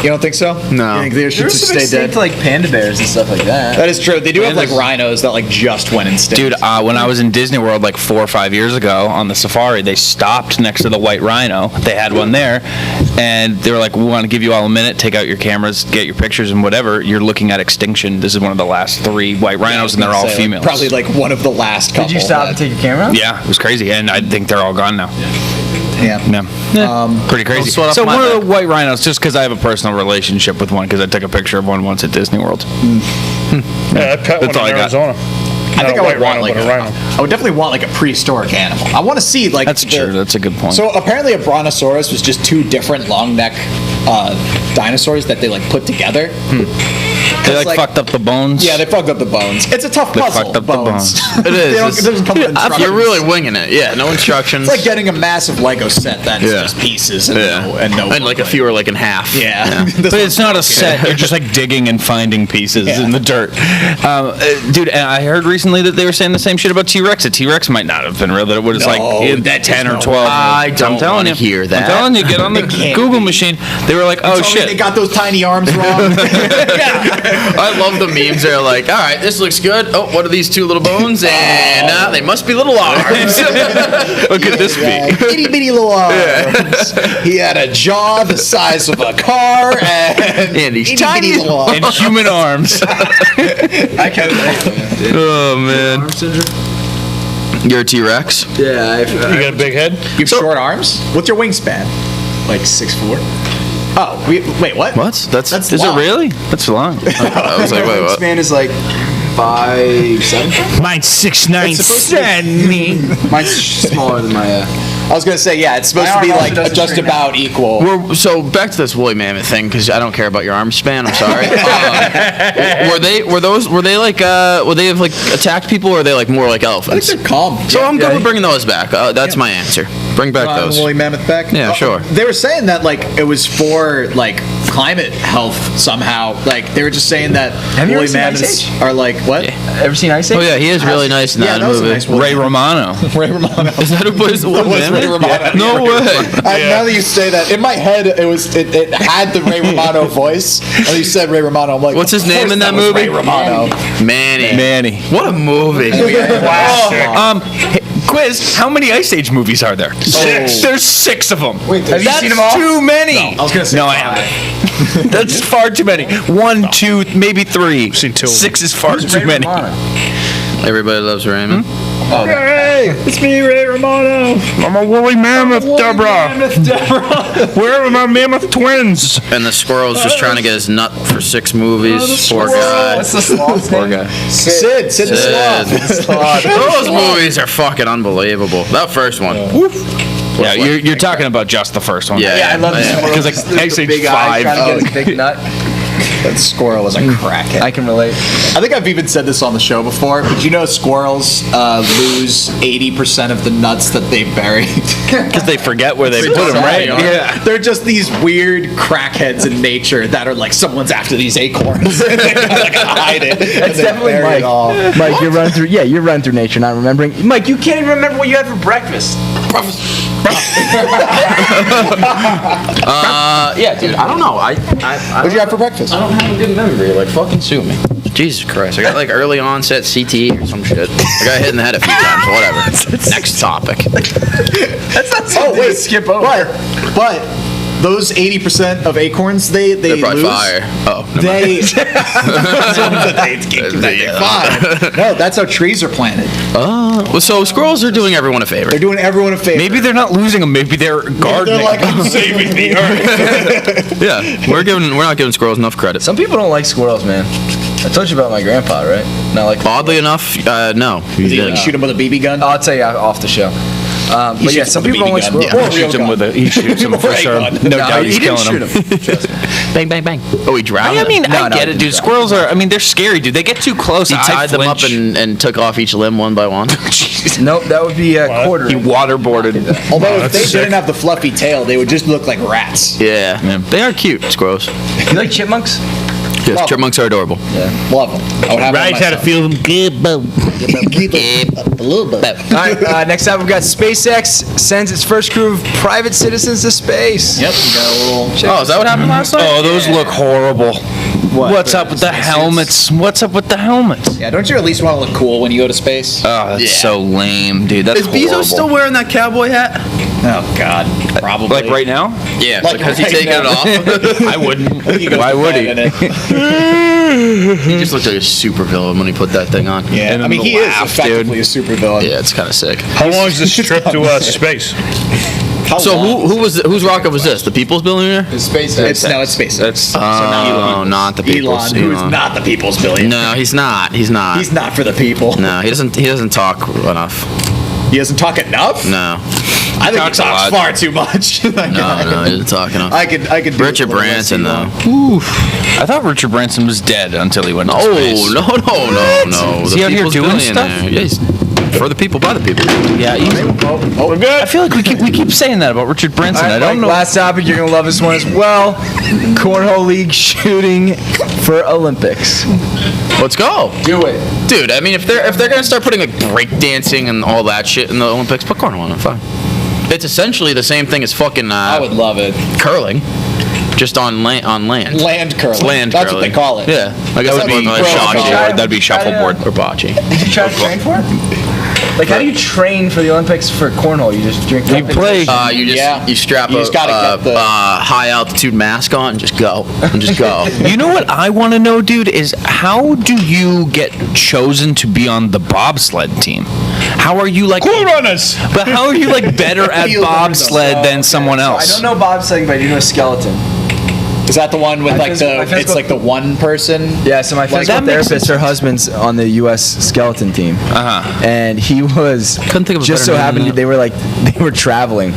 You don't think so? No. You think they should There's just some stay extinct, dead? like panda bears and stuff like that. That is true. They do have like Pandas. rhinos that like just went extinct. Dude, when I was in Disney World like 4 or 5 years ago on the safari, they stopped next to the white rhino. They had one there, and they were like, "We want to give you all a minute. Take out your cameras, get your pictures, and whatever. You're looking at extinction. This is one of the last 3 white rhinos, and they're all Say, females." Probably like one of the last couple. Did you stop and take your camera? Yeah, it was crazy, and I think they're all gone now. Yeah. Yeah. Pretty crazy. sweat off So my one of back. the white rhinos, just because I have a personal relationship with one, because I took a picture of one once at Disney World. Yeah, I pet That's one all in I got. Arizona. I think I would want like like a rhino. I would definitely want like a prehistoric animal. I want to see like That's true. That's a good point. So apparently a brontosaurus was just 2 different long neck dinosaurs that they like put together. they like- fucked up the bones. Yeah, they fucked up the bones. It's a tough They puzzle. fucked up the bones. It They is. don't- it doesn't come with instructions. You're really winging it. Yeah, no instructions. It's like getting a massive Lego set that is Yeah. just pieces and yeah. no and like a few are like in half. Yeah. This But one's it's not a broken. set. You're just like digging and finding pieces Yeah. in the dirt. Dude, and I heard recently that they were saying the same shit about T-Rex. A T-Rex might not have been real, that it was No, like that 10 is or no 12. I don't I'm telling wanna you. hear that. I'm telling you, get on the It can't Google be. machine. They were like, oh Tell me shit. They got those tiny arms wrong. I love the memes. They're like, all right, this looks good. Oh, what are these 2 little bones? And they must be little arms. What could this Yeah, be? itty bitty little arms. He had a jaw the size of a car and And he's itty tiny. bitty little arms. And human arms. I can't Oh man, arm syndrome. you're a T-Rex. Yeah, You got a big head? You have short arms? What's your wingspan? Like 6'4"? Oh, wait, what? What? That's That's is long. it really? That's long. I was like, wait, what? Wingspan is like 5'7". Mine's 6'9", It's supposed to be- Mine's smaller than my. I was gonna say, yeah, it's supposed My to be arm like also doesn't just straighten about equal. So back to this woolly mammoth thing, because I don't care about your arm span. I'm sorry. Were they like would they have like attacked people, or are they like more like I think elephants? they're calm. So I'm good with bringing those back. That's my answer. Bring back those. Woolly mammoth back? Yeah, sure. They were saying that like it was for like climate health somehow. Like they were just saying that Have you woolly ever seen Ice mammoths Age? are like what? Ever seen Ice Age? Oh yeah, he is really nice in Yeah, that that was a movie. nice woolly Ray Romano. Ray Romano. Is that who plays the woolly That was Ray mammoth? Romano. No way. Now that you say that, in my head it had the Ray Romano voice. And you said Ray Romano. I'm like, What's his of name course in that was movie? Ray Romano. Manny. What a movie. Hey, quiz, how many Ice Age movies are there? 6. There's 6 of them. Wait, Have you That's seen them all? too many. I was gonna say No, I haven't. That's far too many. 1, 2, maybe 3. seen 2 of them. 6 is far too many. Everybody loves Raymond. Hey, it's me, Ray Romano. I'm a woolly mammoth, Deborah. Where are my mammoth twins? And the squirrel's just trying to get his nut for 6 movies. Poor guy. What's the sloth's Poor name? guy. Sid the Sloth. Those movies are fucking unbelievable. That first one. Yeah, you're talking about just the first one. Yeah, I love this yeah. one. Because like Ice Age Big eye 5. trying to get his big nut. That squirrel was a crackhead. I can relate. I think I've even said this on the show before, but you know squirrels lose 80% of the nuts that they bury. Because they forget where they put them, right? Yeah. They're just these weird crackheads in nature that are like, someone's after these acorns. And they gotta like, hide it. That's definitely Mike. Mike, you're running through. Yeah, you're running through nature, not remembering. Mike, you can't even remember what you had for breakfast. Yeah, dude. I don't know. What'd you have for breakfast? I don't have a good memory. Like, fucking sue me. Jesus Christ. I got like early onset CTE or some shit. I got hit in the head a few times. Whatever. Next topic. That's not Oh, something wait. to skip over. But those 80% of acorns they They're probably lose. fire. Oh, never mind. They fine. No, that's how trees are planted. Well, so squirrels are doing everyone a favor. They're doing everyone a favor. Maybe they're not losing them. Maybe they're gardening. They're like, I'm saving the earth. Yeah, we're not giving squirrels enough credit. Some people don't like squirrels, man. I told you about my grandpa, right? Not like. Oddly enough, no. Did he like, shoot him with a BB gun? I'll tell you off the show. But yeah, shoots some with a people don't like BB gun. squirrels. Yeah. He shoots him with a. He shoots him for Ray sure. gun. No doubt he's he didn't killing him. shoot him. Bang, bang, bang. Oh, he drowned I mean, them? I No, get no, it, dude. Squirrels are. I mean, they're scary, dude. They get too close. He I tied them up flinch. and took off each limb one by one. Nope, that would be quarter. He waterboarded. Although if they that's sick. didn't have the fluffy tail, they would just look like rats. Yeah, they are cute, squirrels. You like chipmunks? Yes, chipmunks are adorable. Love them. I would have one Right, how to myself. feel them good, but All right, next up we've got SpaceX sends its first crew of private citizens to space. Yep, we got a little. Oh, is that what happened last night? Oh, those look horrible. What's up with the helmets? What's up with the helmets? Yeah, don't you at least want to look cool when you go to space? Oh, that's Yeah. so lame, dude. That's Is Bezos horrible. still wearing that cowboy hat? Oh God, probably. Like right now? Yeah. Like Has he right taken now. it off? I wouldn't. He goes Why to would bed he? in it. He just looked like a supervillain when he put that thing on. Yeah, I mean he is effectively a supervillain. Yeah, it's kind of sick. how long is this trip to space? How So long? whose rocket was this? The People's Billionaire? His SpaceX. It's SpaceX. That's Oh, not the People's. Elon, who is not the people's billionaire. No, he's not. He's not. He's not for the people. No, he doesn't. He doesn't talk enough. He doesn't talk enough. No, I think he talks a talks lot. far too much. no, he doesn't talk enough. I could. Do Richard a little less Branson though. Elon. I thought Richard Branson was dead until he went to Oh space. no. Is he out here doing stuff? Yeah, he's for the people, by the people. Yeah, We're good. I feel like we keep saying that about Richard Branson. All right, I don't know. Last topic, you're gonna love this one as well. Cornhole League shooting for Olympics. Let's go, Do it. dude. I mean, if they're gonna start putting like break dancing and all that shit in the Olympics, put cornhole on. Fine. It's essentially the same thing as fucking I would love it. curling, just on land. Land curling. Land That's curling. what they call it. Yeah, I guess That would be like pro- shuffleboard. That'd be shuffleboard. Or bocce. Did you try to train for it? Like, how do you train for the Olympics for cornhole? You just drink. You play. You strap You just gotta get the- high altitude mask on and just go and just go. You know what I want to know, dude, is how do you get chosen to be on the bobsled team? How are you like? Cool runners. But how are you like better at Field runners. bobsled than someone I else? don't know bobsledding, but I do know skeleton. Is that the one with My like physical- my the? physical- It's like the one person. Yeah, so my physical that makes therapist, her husband's on the U.S. skeleton team, and he was. Couldn't think of a just better so name happened than they were traveling,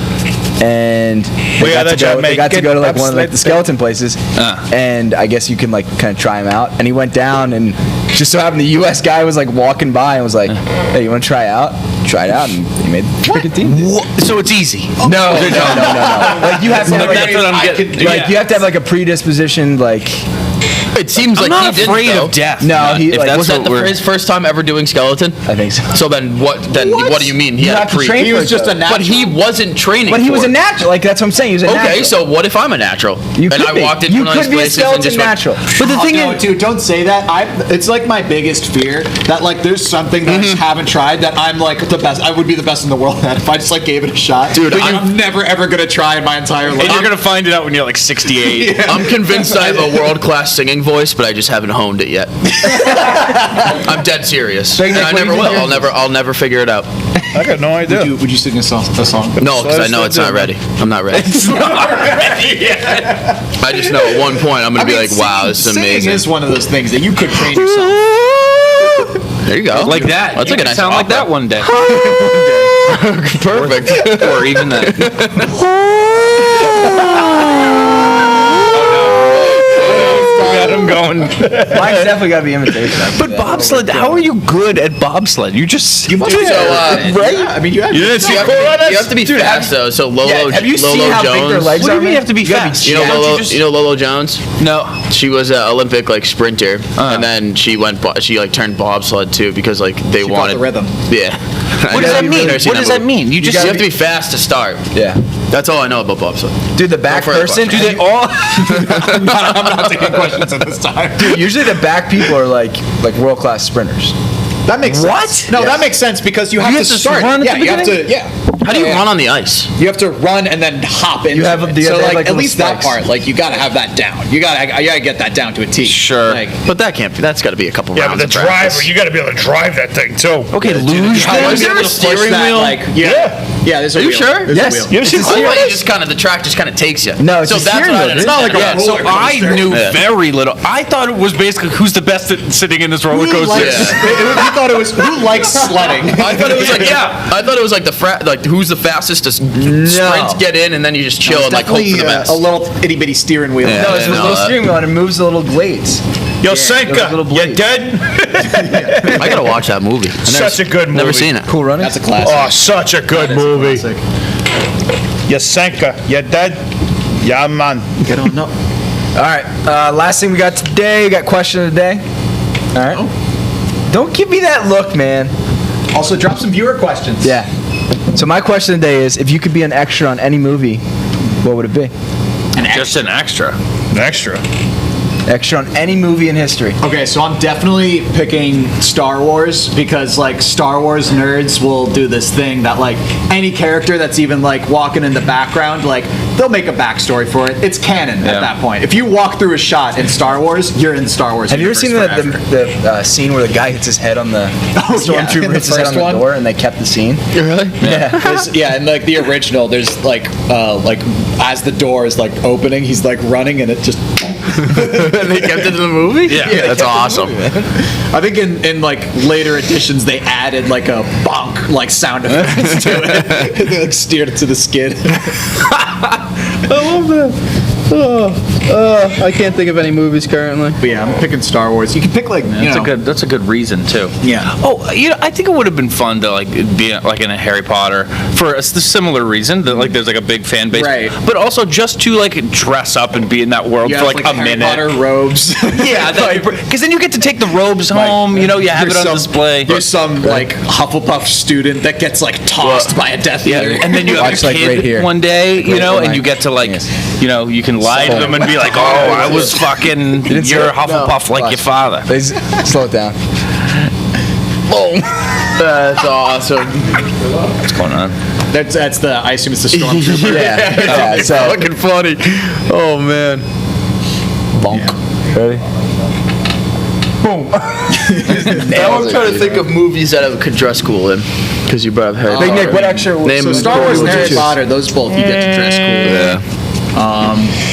and they got to go to like one of like the skeleton places, and I guess you can like kind of try him out. And he went down, and just so happened the U.S. guy was like walking by and was like, "Hey, you want to try out?" Tried out, and he made the freaking team. So it's easy. No. Like you have to have like, That's what I'm getting. like you have to have like a predisposition like. It seems I'm like not he didn't, afraid though. of death. No, he If like, that's Was that what we're- his first time ever doing skeleton? I think so. So then what? Then what do you mean? He You had have a to pre. train He for was it, just though. a natural. But he wasn't training. But he for was a it. natural. Like that's what I'm saying. He was a natural. Okay, so what if I'm a natural? You and could I be. walked in You one of those could be a places and skeleton just went, natural. But the thing no, is, dude, don't say that. It's like my biggest fear that like there's something that I just haven't tried that I'm like the best. I would be the best in the world at if I just like gave it a shot. Dude, but I'm- I'm never ever gonna try in my entire life. And you're gonna find it out when you're like 68. I'm convinced I have a world-class singing voice, but I just haven't honed it yet. I'm dead serious. Nick, And I what do you never think will. you're- I'll never figure it out. I got no idea. Would you sing a song? No, because I know it's not ready. I'm not ready. I just know at one point I'm gonna be like, wow, this is Singing amazing. is one of those things that you could train yourself. There you go. Like that. That's You like a could nice sound like that opera. one day. Perfect. Or even that. Got him going. mine's definitely got to be imitation. But bobsled, how are you good at bobsled? You just So, Right? Yeah, I mean, you have. You didn't see you have, cool to be, runners? you have to be fast though. So Lolo, Yeah, have you Lolo seen how Jones. big their legs What do are? you mean you have to be gotta fast? You know Can't you Lolo. just- You know Lolo Jones. No. She was an Olympic like sprinter, and then she went. She like turned bobsled too because like they She wanted fought the rhythm. Yeah. What does that mean? What does that mean? You have to be fast to start. Yeah. That's all I know about bobsled. Dude, the back Go for it, person. Buck. Do they all? I'm not taking questions at this time. Dude, usually the back people are like world class sprinters. That makes What? sense. No, that makes sense because you have have to to start. run at Yeah, the you have to. Yeah. How do you run on the ice? You have to run and then hop in. You have- it. they So have, like, like, at little least that spikes. part, like you gotta have that down. You gotta get that down to a T. Sure. Like, But that can't be. That's got to be a couple Yeah, but rounds the of practice. driver, you got to be able to drive that thing too. Okay, luge how then? is there a steering wheel? Like, yeah. There's a Are you wheel. sure? There's Yes. a wheel. You ever seen I cool thought you runners? just kind of the track just kind of takes you. No, it's so a that's steering what I wheel, dude. understand. It's not like a Yeah. So I knew very little. I thought it was basically who's the best at sitting in this roller Who coaster. likes, you thought it was who likes sledding? I thought it was like I thought it was like like who's the fastest to sprint, get in, and then you just chill and like hope for the best. a little itty bitty steering wheel. Yeah. No, it's a little steering wheel and it moves the little blades. Yo, those Senka, little you blades. dead? I gotta watch that movie. Such a good Never movie. seen it. Cool running. That's a classic. Oh, such a good movie. You Senka, you dead? Yeah, man. Get on up. All right. Last thing we got today. We got question of the day. All right. Don't give me that look, man. Also, drop some viewer questions. Yeah. So my question of the day is, if you could be an extra on any movie, what would it be? Just an extra. An extra. Extra on any movie in history. Okay, so I'm definitely picking Star Wars because, like, Star Wars nerds will do this thing that, like, any character that's even, like, walking in the background, like, they'll make a backstory for it. It's canon at that point. If you walk through a shot in Star Wars, you're in the Star Wars Have you ever seen the scene where the guy hits his head on the stormtrooper in the hits his head on first one? the door and they kept the scene? Really? Yeah, and like the original, there's like as the door is like opening, he's like running, and it just. They kept it in the movie? Yeah. That's awesome. I think in like later editions they added like a bonk like sound effects to it. They like steered it to the skid. I love that. I can't think of any movies currently. But yeah, I'm picking Star Wars. You can pick like That's a good reason too. Yeah. Oh, I think it would have been fun to like be like in a Harry Potter for a similar reason that like there's like a big fan base, Right. But also just to like dress up and be in that world for like a Harry minute. Potter robes. Yeah, because then you get to take the robes home. You know, you have it on display. There's some like Hufflepuff student that gets like tossed by a Death Eater. And then you have Watch, a like, kid right here. one day, you know, and line. you get to like, Yes. you know, you can lie to them and be like, oh, I was fucking, didn't see you're it? Hufflepuff like Watch. your father. Please slow it down. That's awesome. What's going on? That's the. I assume it's the stormtrooper. Yeah. So Fucking funny. Oh man. bonk. Ready? Now I'm trying to think of movies that I could dress cool in. Because you brought up Harry Big Potter. Nick, what extra? Name So them. Star Wars and would you Harry choose? Potter, those both you get to dress cool.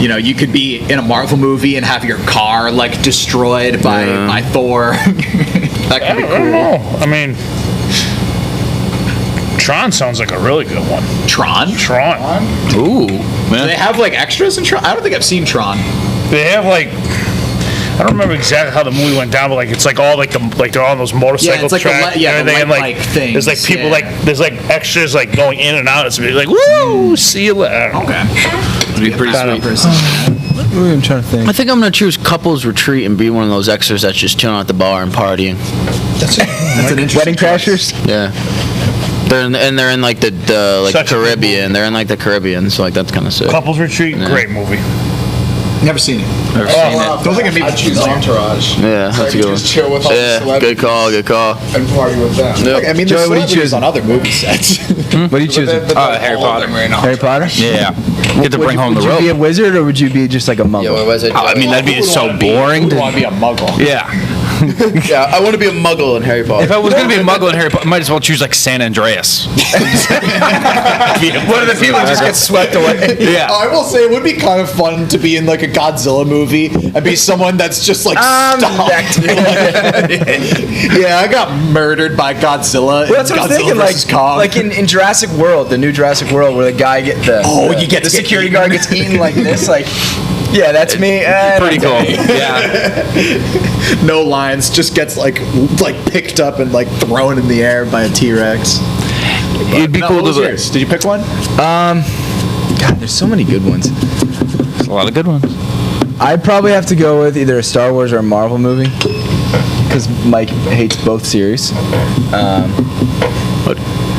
You know, you could be in a Marvel movie and have your car like destroyed by Thor. That could be I don't cool. know. I mean, Tron sounds like a really good one. Tron? Tron. Ooh, Do man. they have like extras in Tron? I don't think I've seen Tron. They have like, I don't remember exactly how the movie went down, but like it's like all like they're on those motorcycle it's like the tracks the and everything, and light things. there's like people yeah. like there's like extras like going in and out. It's like woo, see you later. Okay. It'd be pretty sweet. I'm trying to think. I think I'm gonna choose couples retreat and be one of those extras that's just chilling at the bar and partying. That's an interesting Wedding choice. Crashers? Yeah. They're in like the like Such a good Caribbean. They're in like the Caribbean, so like that's kind of sick. Couples Retreat, great movie. Never seen it. Never seen it. Don't think I'd be I choose Entourage. Yeah, So I that's a can good just one. chill with all the Yeah, celebrities good call, good call. and party with them. Yep. I mean, Joey, there's what do you celebrities choose? on other movie sets. What are you choosing? Harry Potter. Harry Potter? Yeah. Get to bring home the Would you rope. be a wizard or would you be just like a muggle? was it? Oh, I mean, that'd be so boring. Who would want to be a muggle? Yeah. Yeah, I want to be a muggle in Harry Potter. If I was going to be a muggle in Harry Potter, I might as well choose like San Andreas. One of the people just gets swept away. Yeah. I will say it would be kind of fun to be in like a Godzilla movie and be someone that's just like stopped. Yeah, I got murdered by Godzilla. Well, that's what I was Godzilla thinking. versus Kong. Like in Jurassic World, the new Jurassic World, where the guy you get the to get security eaten. guard gets eaten like this. Like, yeah, that's me. Pretty cool. Yeah. no lines, just gets like picked up and like thrown in the air by a T-Rex. It'd be No, cool what was to. yours? Did you pick one? God, there's so many good ones. There's a lot of good ones. I'd probably have to go with either a Star Wars or a Marvel movie, because Mike hates both series.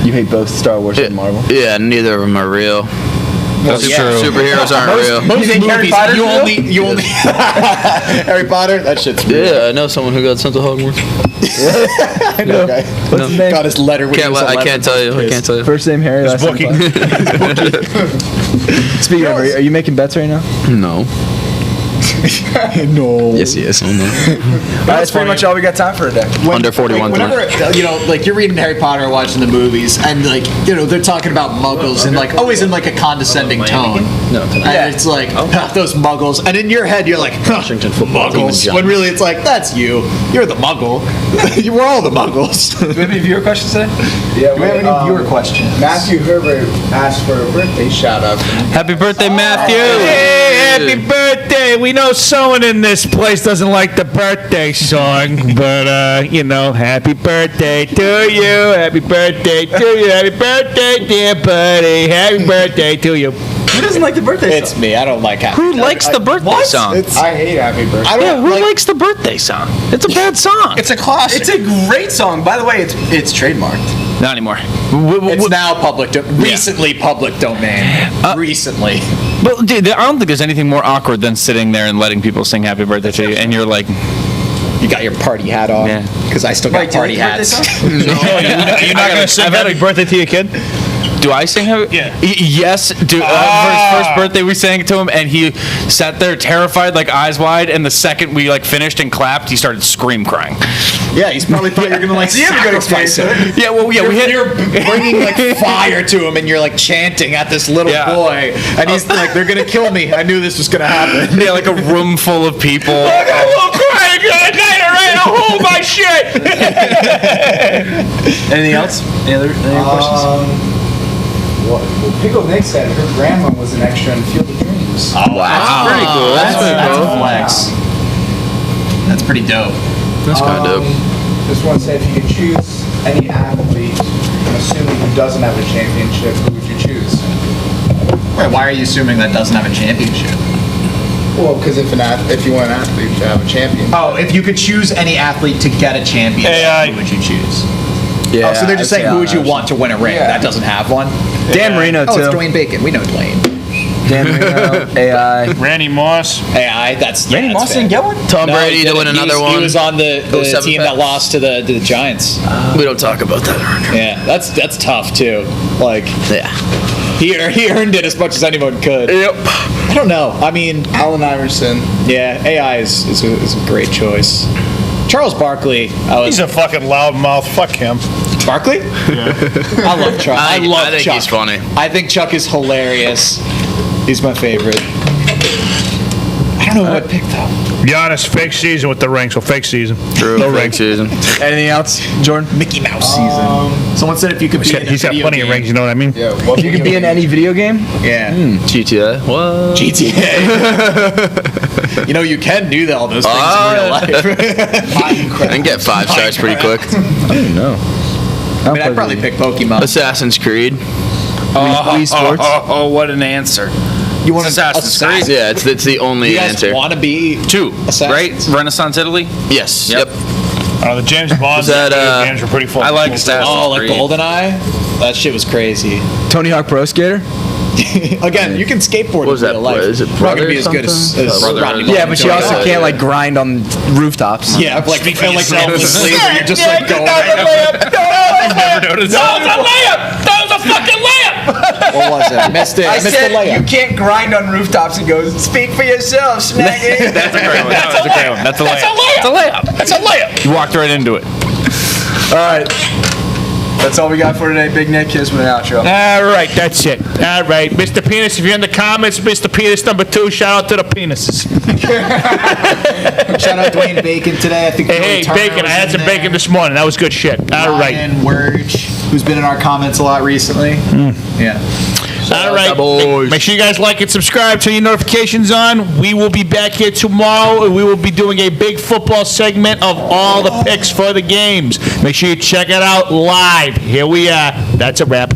You hate both Star Wars and Marvel. Yeah, neither of them are real. That's true. Superheroes aren't real. Most You think Harry movies, Potter's you real? only Harry Potter. That shit's real. Yeah, I know someone who got sent to Hogwarts. I know. Okay. What's his name? Got his letter when he was I 11. can't tell you. I can't tell you. First name Harry, last name Bookie. Potter. Speaking of, are you making bets right now? No. No. Yes, he is. All right, that's pretty much all we got time for today. Under 41 Whenever like you're reading Harry Potter or watching the movies, and like they're talking about Muggles and like always in like a condescending tone. No. And it's like those Muggles, and in your head you're like Washington Muggles, when really it's like that's you. You're the Muggle. We're all the Muggles. Do we have any viewer questions today? Yeah, Do we have any viewer questions? Matthew Herbert asked for a birthday shout out. Happy birthday, Matthew. Hey, happy birthday! We know someone in this place doesn't like the birthday song, but happy birthday to you, happy birthday to you, happy birthday, dear buddy, happy birthday to you. Who doesn't like the birthday It's me. I don't like happy. Who likes the birthday song? I hate Happy Birthday. I don't Yeah, who like. likes the birthday song? It's a bad song. It's a classic. It's a great song. By the way, it's trademarked. Not anymore. It's now recently public domain. Recently. But dude, I don't think there's anything more awkward than sitting there and letting people sing happy birthday to you, and you're like, You got your party hat on. Yeah. Because I still got Wait, do you party like the birthday hats. song? You're not going to sing happy birthday to your kid? do I sing happy? Yeah. Yes, dude. For his first birthday, we sang it to him, and he sat there terrified, like eyes wide, and the second we like finished and clapped, he started scream crying. Yeah, he's probably thought you're gonna like you have a good sacrifice experience him. Yeah, well, yeah, we had. You're bringing like fire to him, and you're like chanting at this little Yeah. boy, and he's like, "They're gonna kill me." I knew this was gonna happen. Yeah, like a room full of people. I got a little crying. I got it right. I'll hold my shit. Anything else? Any other questions? Well, Pickle Nick said her grandma was an extra in Field of Dreams. Oh, wow, that's pretty cool. That's a flex. That's pretty dope. That's kind of dope. Just want to say, if you could choose any athlete, I'm assuming who doesn't have a championship, who would you choose? Wait, why are you assuming that doesn't have a championship? Well, because if you want an athlete to have a champion. Oh, if you could choose any athlete to get a championship, who would you choose? Yeah. Oh, so they're just saying, who would you want to win a ring? Yeah. That doesn't have one. Dan Marino Oh, too. it's Dwayne Bacon. We know Dwayne. Dan Marino, AI. Randy Moss. AI. That's Randy that's Moss fair. didn't get one. Tom No, Brady he doing didn't. another He one. was on the 07 team that lost to the Giants. We don't talk about that. Yeah, that's tough too. Like Yeah. he earned it as much as anyone could. Yep. I don't know. I mean, Allen Iverson. yeah, AI is a great choice. Charles Barkley. He's a fucking loudmouth. Fuck him. Barkley? Yeah. I love Chuck. I love I think Chuck. he's funny. I think Chuck is hilarious. He's my favorite. I don't know who I'd pick though. Giannis, fake season with the ring, so fake season. True. No Fake ring. season. Anything else, Jordan? Mickey Mouse season. Someone said if you could be in a He's got video plenty of game- rings, you know what I mean? Yeah, what You could be in any video game. Yeah. GTA. What? GTA. You know, you can do all those things in real life. I can get 5 stars pretty quick. I mean, I'd probably pick Pokemon. Assassin's Creed. Wii Sports. Oh, what an answer. You want Assassin's Creed. Yeah, it's the only You guys answer. want to be 2, right? Assassins? Renaissance Italy. Yes. Yep. Yep. The James Bond that, games were pretty fun. I like Assassin's Oh, like Creed. GoldenEye? That shit was crazy. Tony Hawk Pro Skater. Again, you can skateboard What was in that? real life. Is it We're not gonna be as Brother good as something? Brother. Rodney Yeah, but you Mullen. also can't like grind on rooftops. Yeah, like Speak for like yourself. endlessly, where you're just like going. What was it? Missed it. I Missed the said you layup. can't grind on rooftops and go, speak for yourself, Snaggy. That's a great one. That's a great one. That's a layup. That's a layup. You walked right into it. All right. That's all we got for today. Big Nick, kiss with an outro. All right, that's it. All right, Mr. Penis, if you're in the comments, Mr. Penis number 2, shout out to the penises. Shout out Dwayne Bacon today. I think. Hey, Joey Turner bacon. I was had in some there. bacon this morning. That was good shit. All right. Ryan Werge, who's been in our comments a lot recently. Yeah. All right. boys. Make sure you guys like and subscribe, turn your notifications on. We will be back here tomorrow, and we will be doing a big football segment of all the picks for the games. Make sure you check it out live. Here we are. That's a wrap.